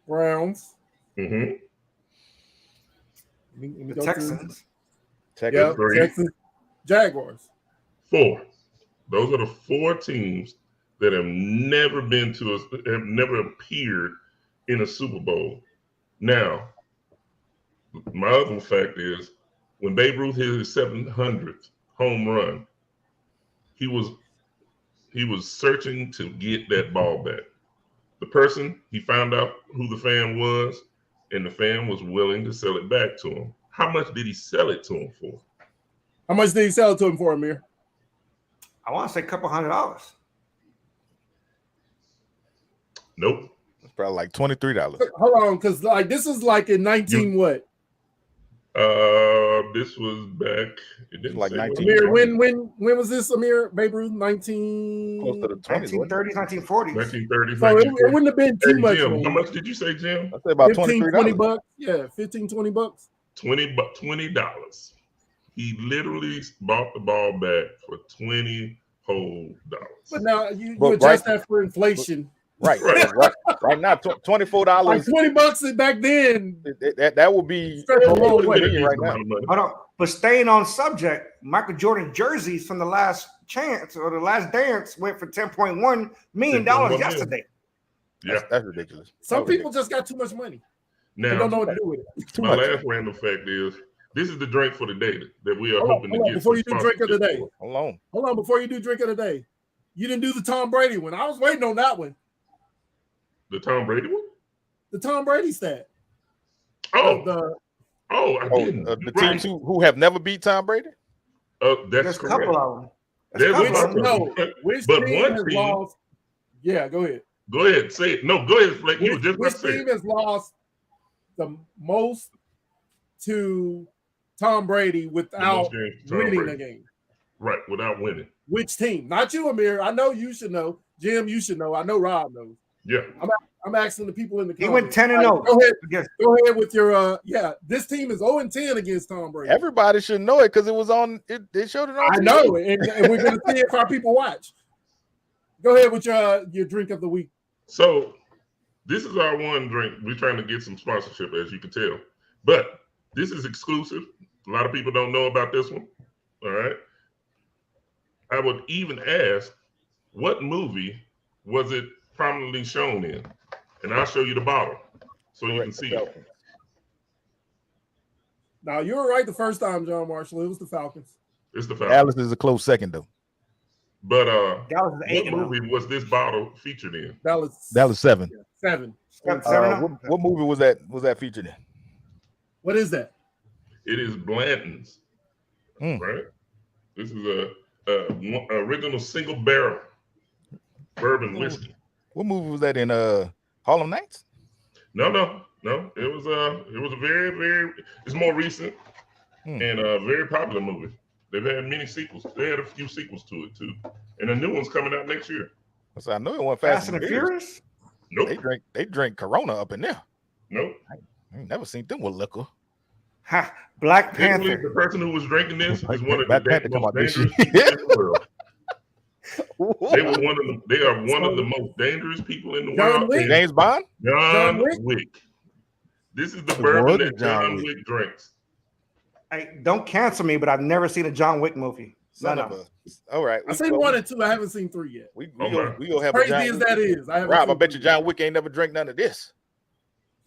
Mm-hmm. The Texans. Texans. Jaguars. 4. Those are the 4 teams that have never have never appeared in a Super Bowl. Now, my other fact is when Babe Ruth hit his 700th home run, he was searching to get that ball back. The person, he found out who the fan was, and the fan was willing to sell it back to him. How much did he sell it to him for? How much did he sell it to him for, Amir? I want to say a couple $100. Nope. It's probably like $23. Hold on, because like this is like in 19 what? This was back. It didn't like say 19. Amir, when was this, Amir? Babe Ruth, 1930s, 1940s. 1930s. So it wouldn't have been too much. Jim, how much did you say, Jim? I said about 15, $23. 20 bucks. Yeah, 15, 20 bucks. $20. He literally bought the ball back for $20 whole. But now you adjust that for inflation. Right now, $24. Like $20 back then. That would be right now. Hold on. But staying on subject, Michael Jordan jerseys from the Last Chance or the Last Dance went for $10.1 million yesterday. Yeah, that's ridiculous. Some people just got too much money. Now, they don't know what to do with it. My last random fact is this is the drink for the day that we are hoping to get. Before you do drink of the day, hold on. Before you do drink of the day, you didn't do the Tom Brady one. I was waiting on that one. The Tom Brady one? The Tom Brady stat. I didn't. The teams who have never beat Tom Brady? That's correct. A couple of them. Which team has lost? Yeah, go ahead. Go ahead. Say it. No, go ahead. Like you were just which team has lost the most to Tom Brady without winning a game? Right, without winning. Which team? Not you, Amir. I know you should know. Jim, you should know. I know Rob knows. Yeah. I'm asking the people in the He comments. went 10-0. Go ahead. Go ahead with your this team is 0-10 against Tom Brady. Everybody should know it because it was on they showed it on I TV. know, and we're gonna see if our people watch. Go ahead with your drink of the week. So this is our one drink. We're trying to get some sponsorship, as you can tell. But this is exclusive. A lot of people don't know about this one. All right. I would even ask, what movie was it prominently shown in? And I'll show you the bottle so you can see it. Now, you were right the first time, John Marshall. It was the Falcons. It's the Falcons. Dallas is a close second, though. But what movie was this bottle featured in? Dallas 7. Yeah, 7. What movie was that featured in? What is that? It is Blanton's. Right? This is a original single barrel bourbon whiskey. What movie was that in? Harlem Nights? No. It was a very it's more recent and a very popular movie. They've had many sequels. They had a few sequels to it too, and a new one's coming out next year. So I know it went Fast and Furious. Nope. They drink Corona up in there. Nope. I ain't never seen them with liquor. Ha! Black Panther. The person who was drinking this is one of the most dangerous people in the world. They are one of the most dangerous people in the world. James Bond? John Wick. This is the bourbon that John Wick drinks. Hey, don't cancel me, but I've never seen a John Wick movie. Son No. of a. All right. I seen 1 and 2. I haven't seen 3 yet. We Oh, go man. we gonna have a Crazy John as Wick. that is, I haven't Rob, I seen bet 3 you John Wick ain't never drank none of this.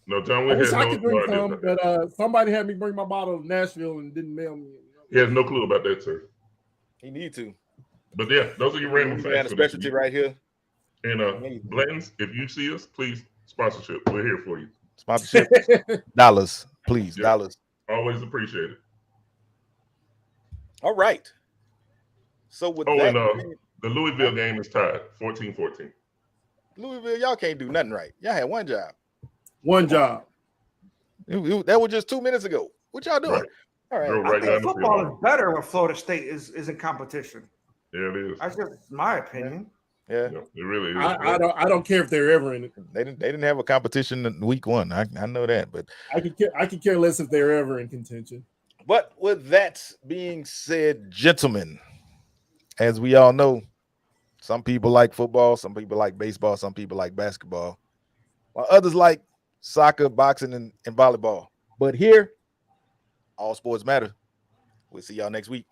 No, John I Wick wish has I no could drink idea some, about that. but somebody had me bring my bottle to Nashville and didn't mail me. He has no clue about that, sir. He need to. But yeah, those are your random We got a facts for this specialty week. right here. And Amazing. Blanton's, if you see us, please sponsorship. We're here for you. Sponsorship. Dollars, please. Yep. Dollars. Always appreciate it. All right. So with Oh, that, and the Louisville game is tied 14-14. Louisville, y'all can't do nothing right. Y'all had one job. One job. That was just 2 minutes ago. What y'all doing? Right. All right. Drove I right think down the football field. is better when Florida State is in competition. Yeah, it is. That's just my opinion. Yeah. Yeah, it really is. I don't care if they're ever in it. They didn't have a competition in week 1. I know that, but I could care less if they're ever in contention. But with that being said, gentlemen, as we all know, some people like football, some people like baseball, some people like basketball, while others like soccer, boxing, and volleyball. But here, all sports matter. We'll see y'all next week.